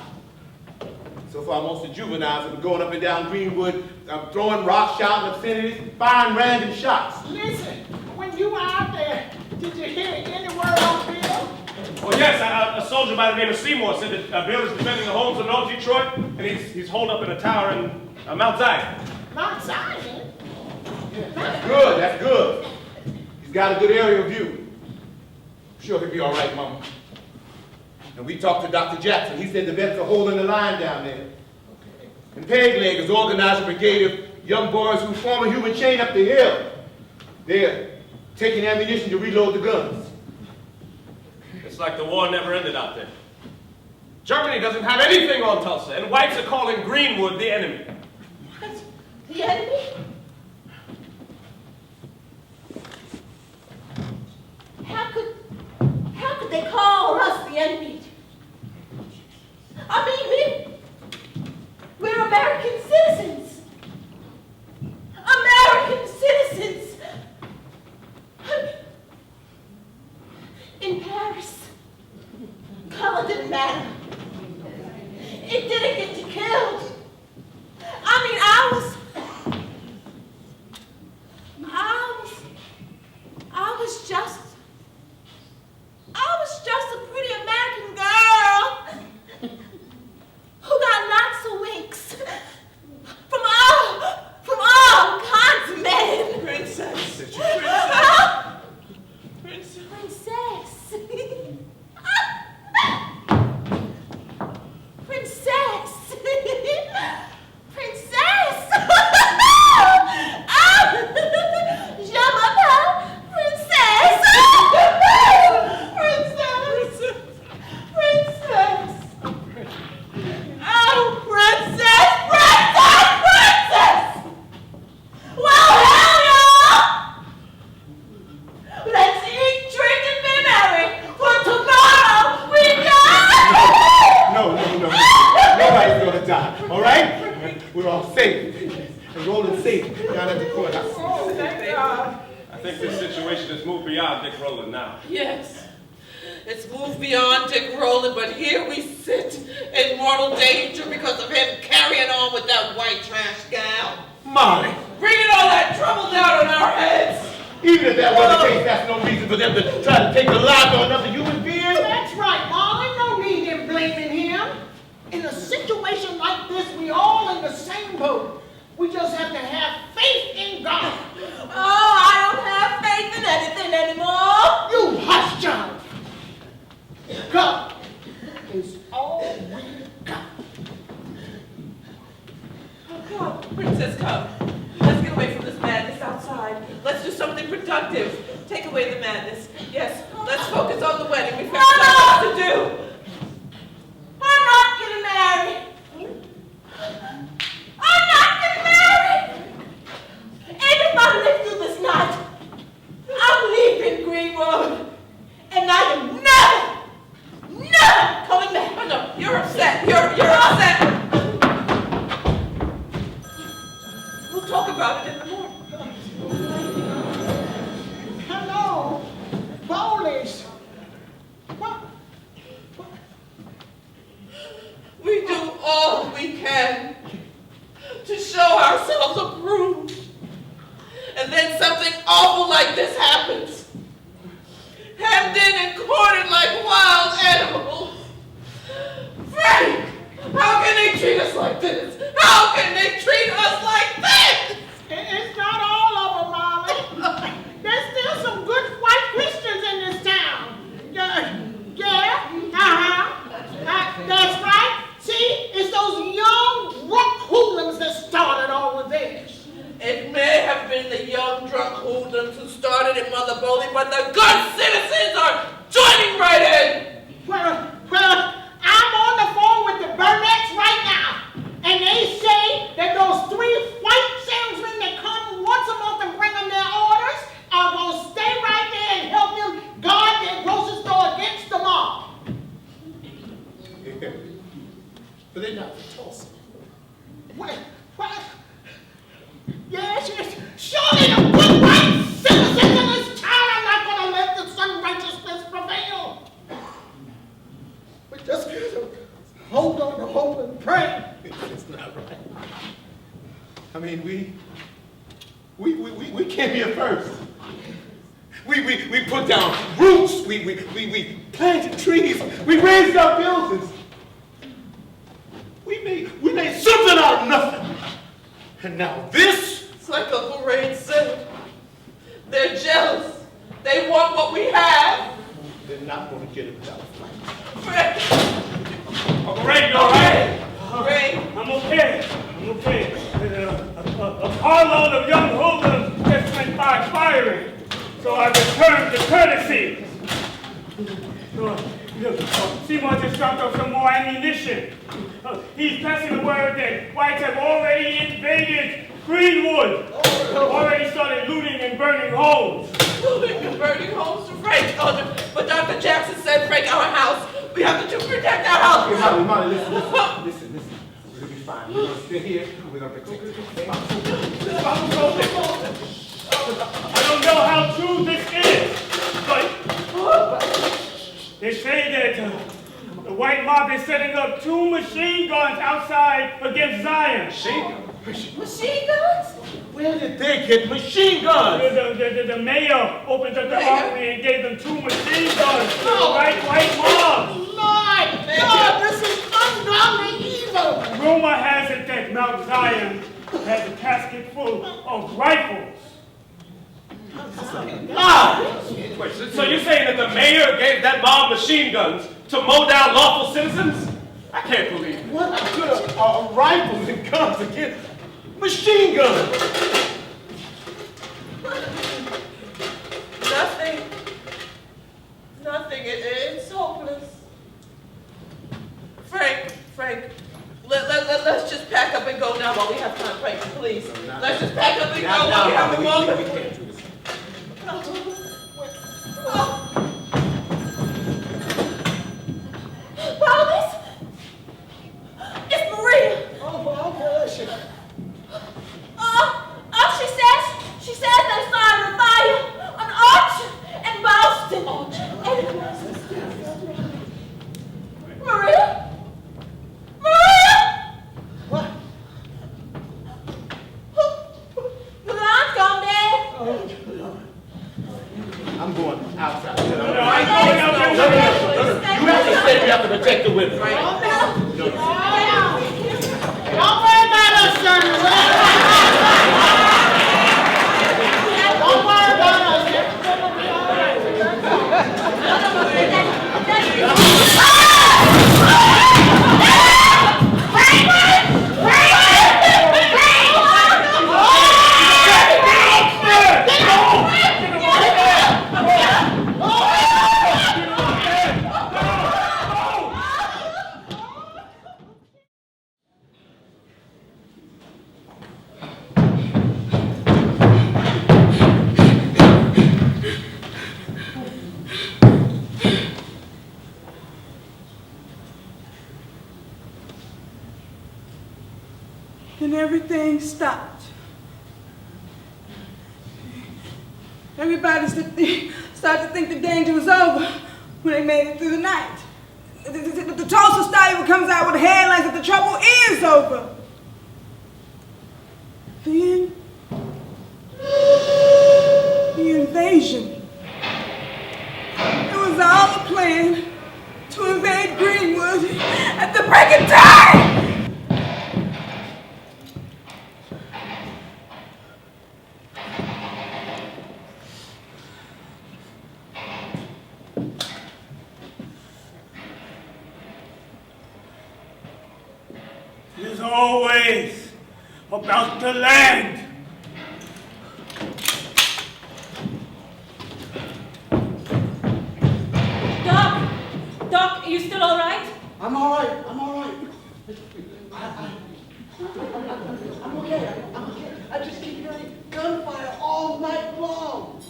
So far, most of the juveniles have been going up and down Greenwood, throwing rocks, shouting obscenities, firing random shots. Listen, when you were out there, did you hear any word on Bill? Well, yes, a soldier by the name of Seymour said that Bill is defending the homes of North Detroit, and he's holed up in a tower in Mount Zion. Mount Zion? Yeah, that's good, that's good. He's got a good aerial view. I'm sure he'll be all right, Mama. And we talked to Dr. Jackson. He said the vets are holding the line down there. Okay. And Peg Leg has organized a brigade of young boys who form a human chain up the hill. They're taking ammunition to reload the guns. It's like the war never ended out there. Germany doesn't have anything on Tulsa, and whites are calling Greenwood the enemy. What? The enemy? How could they call us the enemy? I mean, we're American citizens. American citizens. In Paris, color didn't matter. It didn't get you killed. I mean, I was just a pretty American girl who got lots of winks from all kinds of men. Princess. We're all safe. And rolling safe down at the courthouse. Oh, thank God. I think this situation has moved beyond Dick Rowland now. Yes. It's moved beyond Dick Rowland, but here we sit in mortal danger because of him carrying on with that white trash gal. Molly! Bringing all that trouble down on our heads! Even if that was the case, that's no reason for them to try to take the lives of another human being. That's right, Molly. No need in blaming him. In a situation like this, we all in the same boat. We just have to have faith in God. Oh, I don't have faith in anything anymore. You hush, John. God is all we got. Oh, come, Princess, come. Let's get away from this madness outside. Let's do something productive. Take away the madness. Yes, let's focus on the wedding. We've got so much to do. I'm not getting married. I'm not getting married. And if I live through this night, I'm leaving Greenwood. And I am never coming back. Oh, no, you're upset. You're upset. We'll talk about it in the morning. Hello, Bowlies. What? We do all we can to show ourselves approved. And then something awful like this happens. Hemmed in and cornered like wild animals. Frank, how can they treat us like this? How can they treat us like this? It's not all over, Molly. There's still some good white Christians in this town. started, Mother Bowley, but the good citizens are joining right in. Well, I'm on the phone with the Burnett's right now, and they say that those 3 white salesmen that come once a month and bring them their orders are going to stay right there and help them guard their grocery store against the mob. But they're not from Tulsa. What? Yes. Surely the good white citizens of this town are not going to let this unrighteousness prevail. We just gotta hold on to hope and pray. It's not right. I mean, we came here first. We put down roots. We planted trees. We raised our buildings. We made something out of nothing. And now this? It's like Uncle Ray said. They're jealous. They want what we have. They're not going to get it without a fight. Fred. Uncle Ray, you all right? Ray. I'm okay. A carload of young hoodlums just went by firing, so I returned to courtesy. Seymour just dropped off some more ammunition. He's passing the word that whites have already invaded Greenwood. Already started looting and burning homes. Looting and burning homes to Frank. But Dr. Jackson said, Frank, our house. We have to protect our house. Okay, Molly, listen. We're going to be fine. We're going to stay here. We're going to protect it. I don't know how true this is, but they say that the white mob is setting up 2 machine guns outside against Zion. Machine guns? Where did they get machine guns? The mayor opened up the armory and gave them 2 machine guns to the white mob. Lord, this is ungodly evil. Rumor has it that Mount Zion has a casket full of rifles. Wait, so you're saying that the mayor gave that mob machine guns to mow down lawful citizens? I can't believe it. What good are rifles and guns against machine guns? Nothing. It's hopeless. Frank, let's just pack up and go now while we have time. Frank, please. Let's just pack up and go while we have a moment. We can't do this. Police? It's Maria. She says they started a fire on Archer and Boston. Maria? What? The line's gone dead. I'm going outside. I'm going out there. You have to stay. We have to protect the women. Don't worry about us, son. Don't worry about us. And everything stopped. Everybody started to think the danger was over when they made it through the night. The Tulsa Star comes out with headlines that the trouble is over. Then, the invasion. It was all a plan to invade Greenwood at the break of time. It is always about the land. you still all right? I'm all right. I'm okay. I'm okay. I just keep hearing gunfire all night long.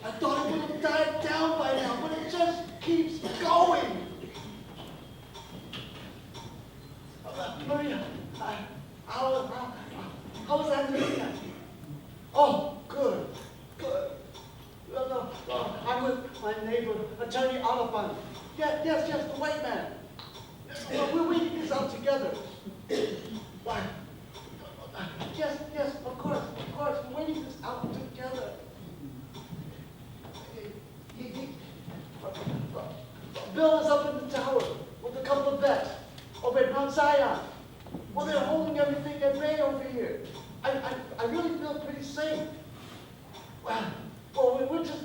I thought it would have died down by now, but it just keeps going. Maria, how was Angelina? Oh, good. No, I'm with my neighbor, Attorney Oliphant. Yes, the white man. We're waiting this out together. Why? Yes, of course, we're waiting this out together. Bill is up in the tower with a couple of vets over at Mount Zion. Well, they're holding everything at bay over here. I really feel pretty safe. Well,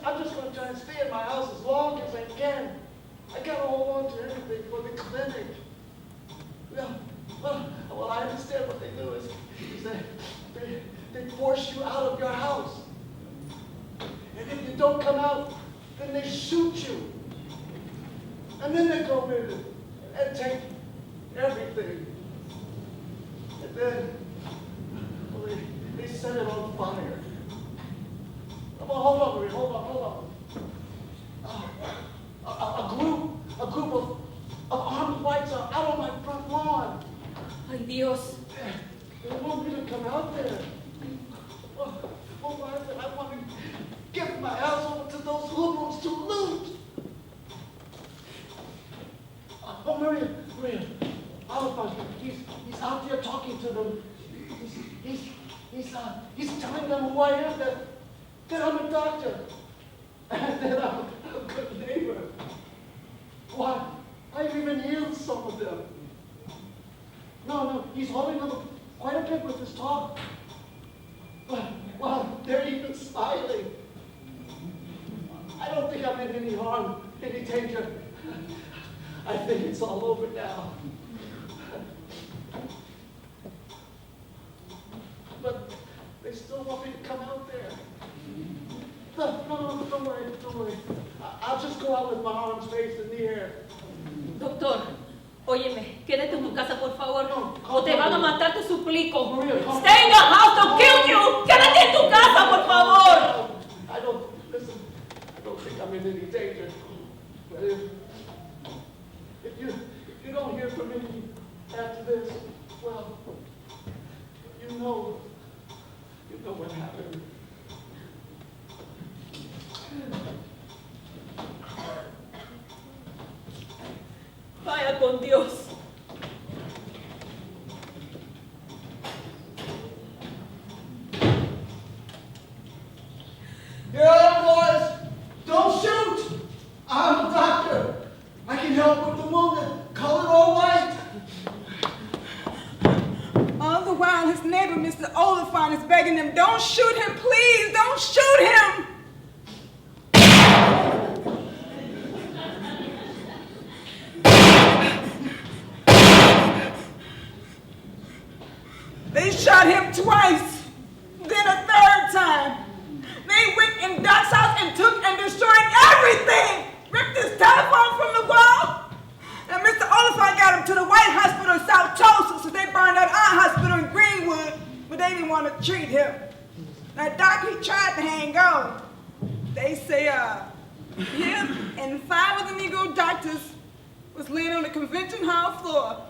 I'm just going to try and stay in my house as long as I can. I got to hold on to everything for the clinic. Well, I understand what they do is they force you out of your house. And if you don't come out, then they shoot you. And then they go in and take everything. And then, well, they set it on fire. Well, hold on, Marie, hold on. A group of armed whites are out on my front lawn. Ay, Dios. They want me to come out there. Well, I want to give my house over to those hoodlums to loot. Oh, Maria, Oliphant, he's out there talking to them. He's telling them who I am, that I'm a doctor, and that I'm a good neighbor. Why, I've even healed some of them. No, he's holding them quite a bit with his talk. Well, they're even smiling. I don't think I'm in any harm, any danger. I think it's all over now. But they still want me to come out there. No, don't worry. I'll just go out with my arms raised in the air. Doctor, óyeme, quédate en tu casa, por favor. O te van a matar, te suplico. Stay in your house, they'll kill you. Quédate en tu casa, por favor. I don't think I'm in any danger. But if you don't hear from me after this, well, you know what happened. Vaya con Dios. Here I am, boys. Don't shoot. I'm a doctor. I can help with the wounded, colored or white. All the while, his neighbor, Mr. Oliphant, is begging him, don't shoot him, please, don't shoot him. They shot him twice, then a third time. They went in Doc's house and took and destroyed everything. Ripped his telephone from the wall. And Mr. Oliphant got him to the White Hospital in South Tulsa, so they burned out our hospital in Greenwood, but they didn't want to treat him. Now, Doc, he tried to hang on. They say, him and 5 of the Negro doctors was laying on the convention hall floor,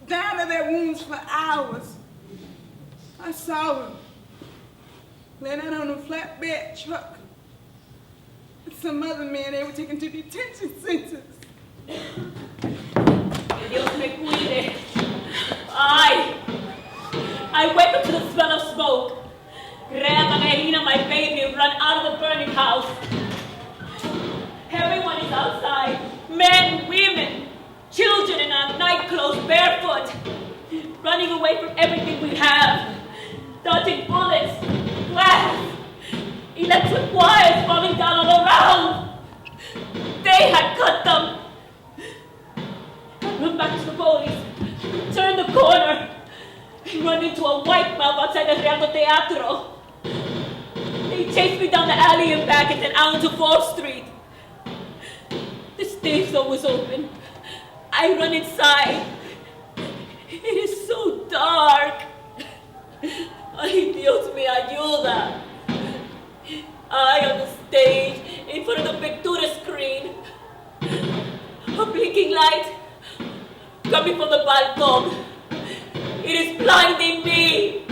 down to their wounds for hours. I saw him laying out on a flatbed truck. And some other men, they were taken to detention centers. Dios me cuide. I wake up to the smell of smoke. Grab Angelina, my baby, and run out of the burning house. Everyone is outside. Men, women, children in our nightclothes, barefoot, running away from everything we have. Dodging bullets, glass, electric wires falling down all around. They had cut them. I run back to the police, turn the corner, and run into a white mob outside the Real Teatro. They chased me down the alley and back and then out into 4th Street. The safe zone was open. I run inside. It is so dark. Ay, Dios me ayuda. I on the stage, in front of the pictura screen. A blinking light coming from the balcony. It is blinding me.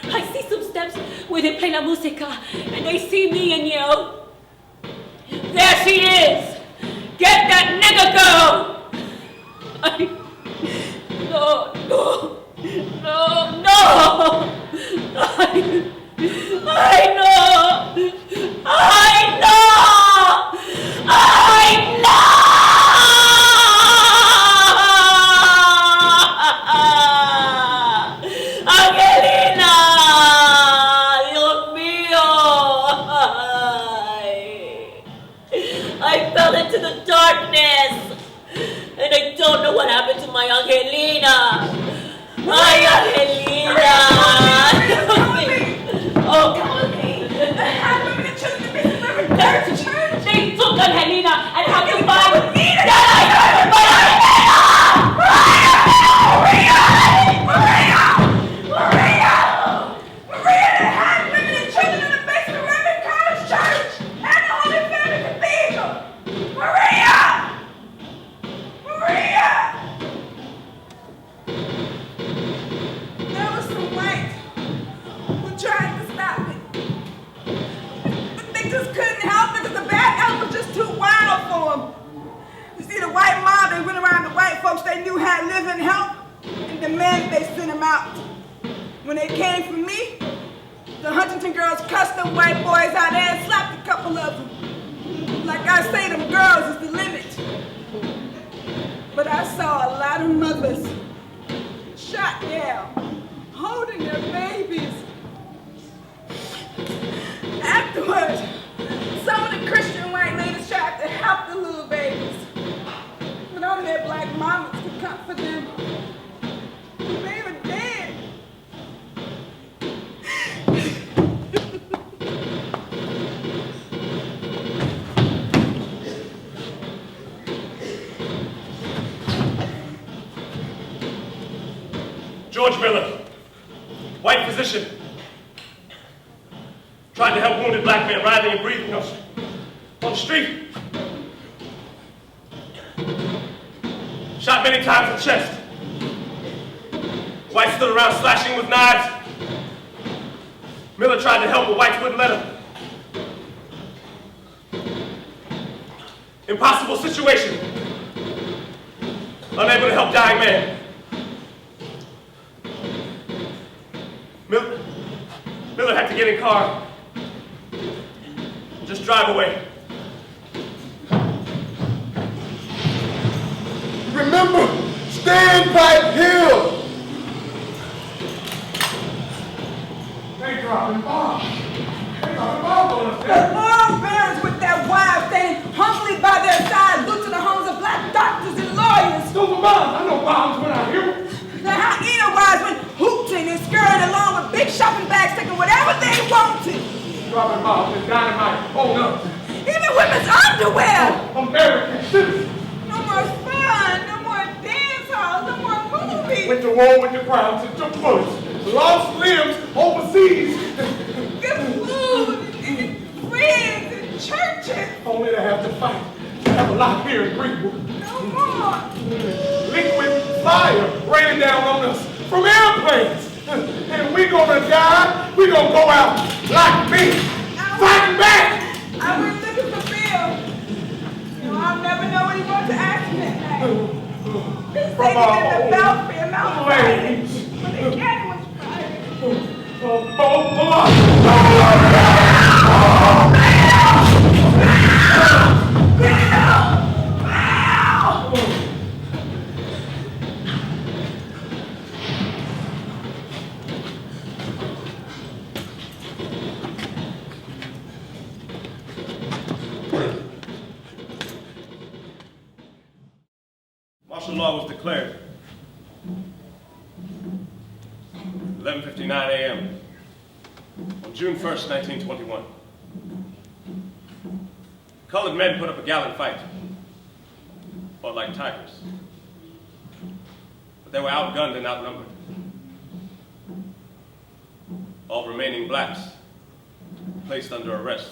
I see some steps where they play la música, and they see me and yell, "There she is! Get that nigger girl!" No. I know! Angelina! Dios mío! I fell into the darkness, and I don't know what happened to my Angelina. My Angelina! Oh, come with me. They took Angelina and have to find that I heard my Angelina! Maria, they had women and children in the basement of Reverend College Church and the Holy Family Cathedral. Maria! There was some whites who tried to stop it. But they just couldn't help it because the bad elf was just too wild for them. You see, the white mob, they went around the white folks they knew had living help and demanded they send them out. When they came for me, the Huntington girls cussed them white boys out there and slapped a couple of them. Like I say, them girls is the limit. But I saw a lot of mothers shot down, holding their babies. Afterwards, some of the Christian white ladies tried to help the little babies, but only their black mamas could comfort them. They were dead. George Miller, white physician, tried to help wounded black men writhing and breathing on the street. Shot many times in the chest. Whites stood around slashing with knives. Miller tried to help, but whites wouldn't let him. Impossible situation. Unable to help dying man. Miller had to get in car. Just drive away. Remember, Standpipe Hill. They dropping bombs. They dropping bombs on us The there. moral barons with their wives standing humbly by their side look to the homes of black doctors and lawyers. Those are bombs. I know bombs when I hear them. The hyena wives went hooting and scurrying along with big shopping bags, taking whatever they wanted. Dropping bombs and dynamite. Hold up. Even women's underwear. American citizens. No more fun, no more dance halls, no more movies. Went to war with the crowds and took bullets. Lost limbs overseas. Good food and friends and churches. Only to have to fight. To have a lot here in Greenwood. No more. Liquid fire raining down on us from airplanes. And we gonna die. We gonna go out like me. Fighting back. I was looking for Bill. You know, I'll never know what he wants to ask me that night. They say he's in the belfry and Mount Friday. When the cannon was fired. Martial law was declared. 11:59 a.m. on June 1st, 1921. colored men put up a gallant fight, fought like tigers. But they were outgunned and outnumbered. All remaining blacks placed under arrest.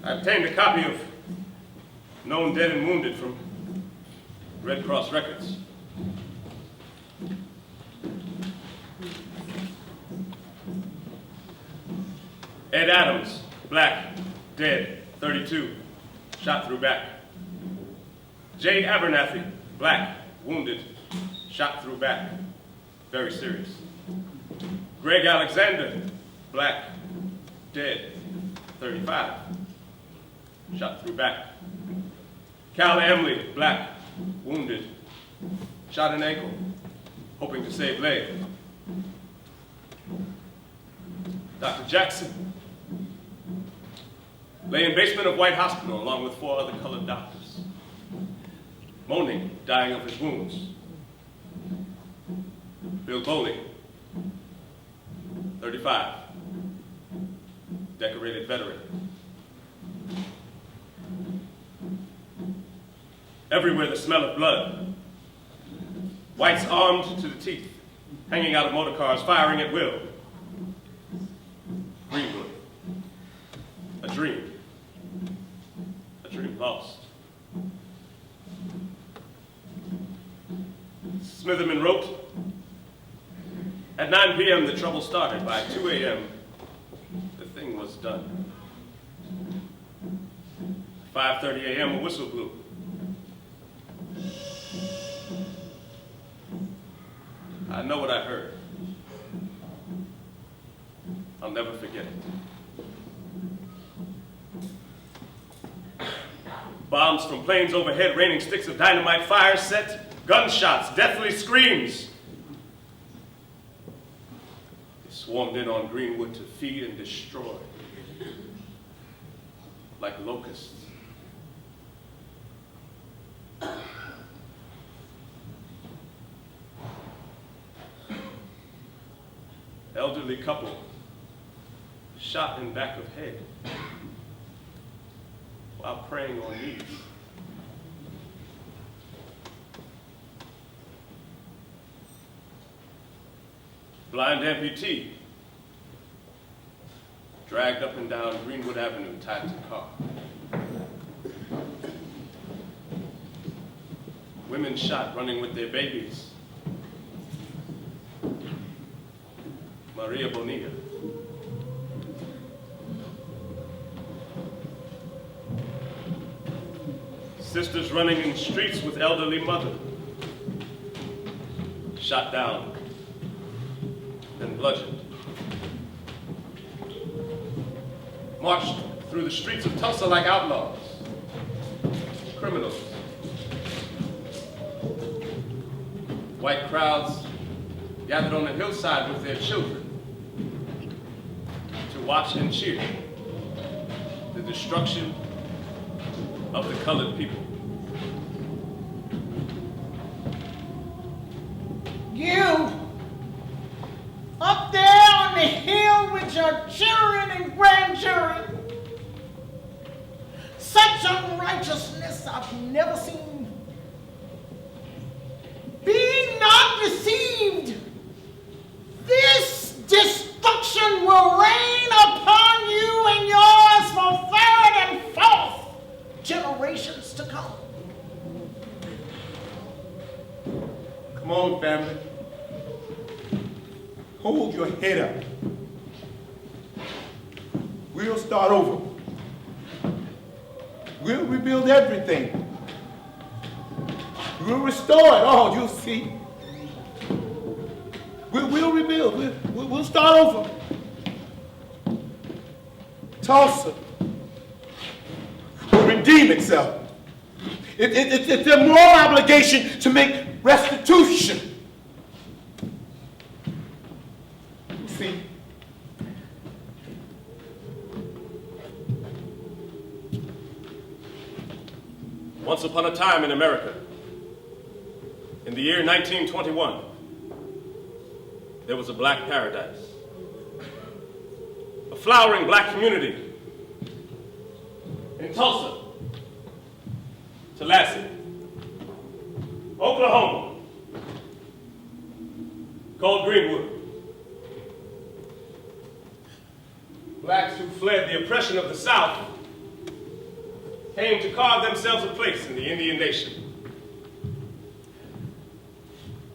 I obtained a copy of Known Dead and Wounded from Red Cross Records. Ed Adams, black, dead, 32, shot through back. Jay Abernathy, black, wounded, shot through back, very serious. Greg Alexander, black, dead, 35, shot through back. Cal Emley, black, wounded, shot an ankle, hoping to save leg. Dr. Jackson lay in basement of White Hospital along with 4 other colored doctors, moaning, dying of his wounds. Bill Bowling, 35, decorated veteran. Everywhere the smell of blood. Whites armed to the teeth, hanging out of motor cars, firing at will. Greenwood, a dream lost. Smitherman wrote, at 9 p.m. the trouble started. By 2 a.m. the thing was done. 5:30 a.m. a whistle blew. I know what I heard. I'll never forget it. Bombs from planes overhead, raining sticks of dynamite, fire set, gunshots, deathly screams. They swarmed in on Greenwood to feed and destroy, like locusts. Elderly couple, shot in back of head while praying on knees. Blind amputee, dragged up and down Greenwood Avenue, tied to car. Women shot running with their babies. Maria Bonilla. Sisters running in streets with elderly mother. Shot down and bludgeoned. Marched through the streets of Tulsa like outlaws, criminals. White crowds gathered on the hillside with their children to watch and cheer the destruction of the colored people. You, up there on the hill with your children and grandchildren, such unrighteousness I've never seen. Be not deceived. This destruction will rain upon you and yours for 3rd and 4th generations to come. Come on, family. Hold your head up. We'll start over. We'll rebuild everything. We'll restore it all, you'll see. We'll rebuild. We'll start over. Tulsa will redeem itself. It's their moral obligation to make restitution. You see, once upon a time in America, in the year 1921, there was a black paradise. A flowering black community in Tulsa, Tallahassee, Oklahoma, called Greenwood. Blacks who fled the oppression of the South came to carve themselves a place in the Indian nation.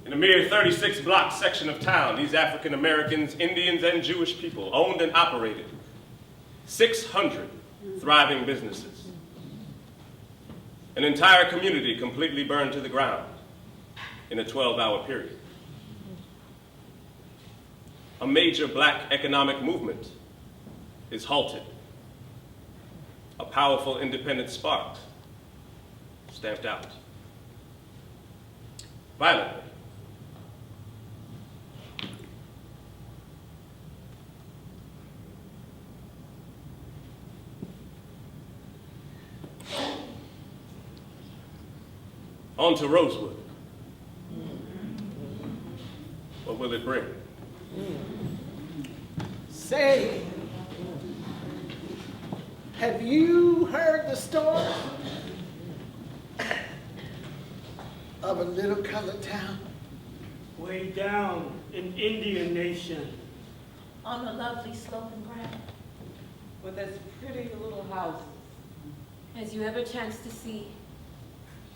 In a mere 36-block section of town, these African Americans, Indians, and Jewish people owned and operated 600 thriving businesses. An entire community completely burned to the ground in a 12-hour period. A major black economic movement is halted. A powerful independent spark stamped out. Violently. On to Rosewood. What will it bring? Say, have you heard the story of a little colored town? Way down in Indian Nation. On a lovely sloping ground. With its pretty little houses. As you ever chance to see.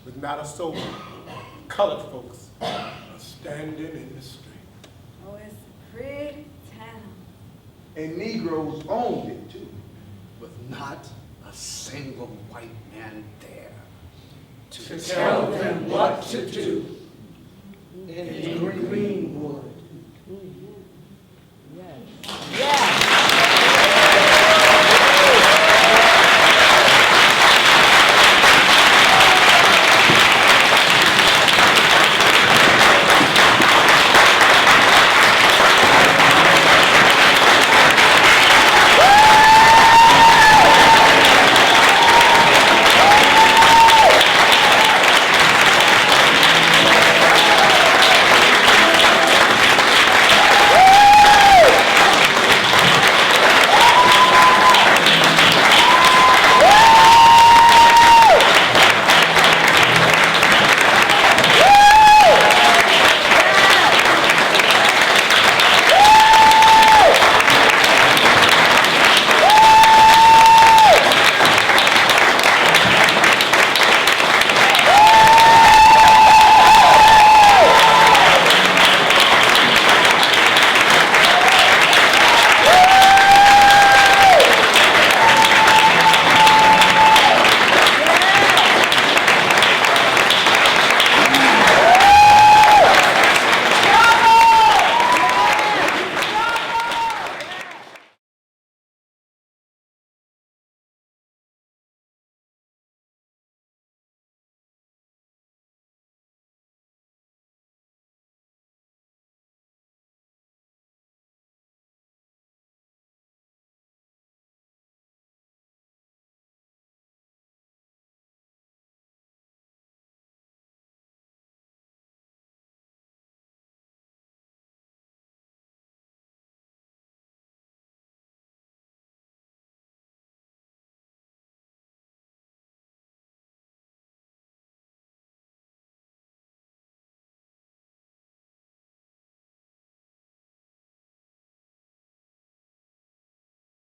With not a soul, colored folks are standing in the street. Oh, it's a pretty town. And Negroes owned it too, with not a single white man there To tell them what to do. In Greenwood. Yes.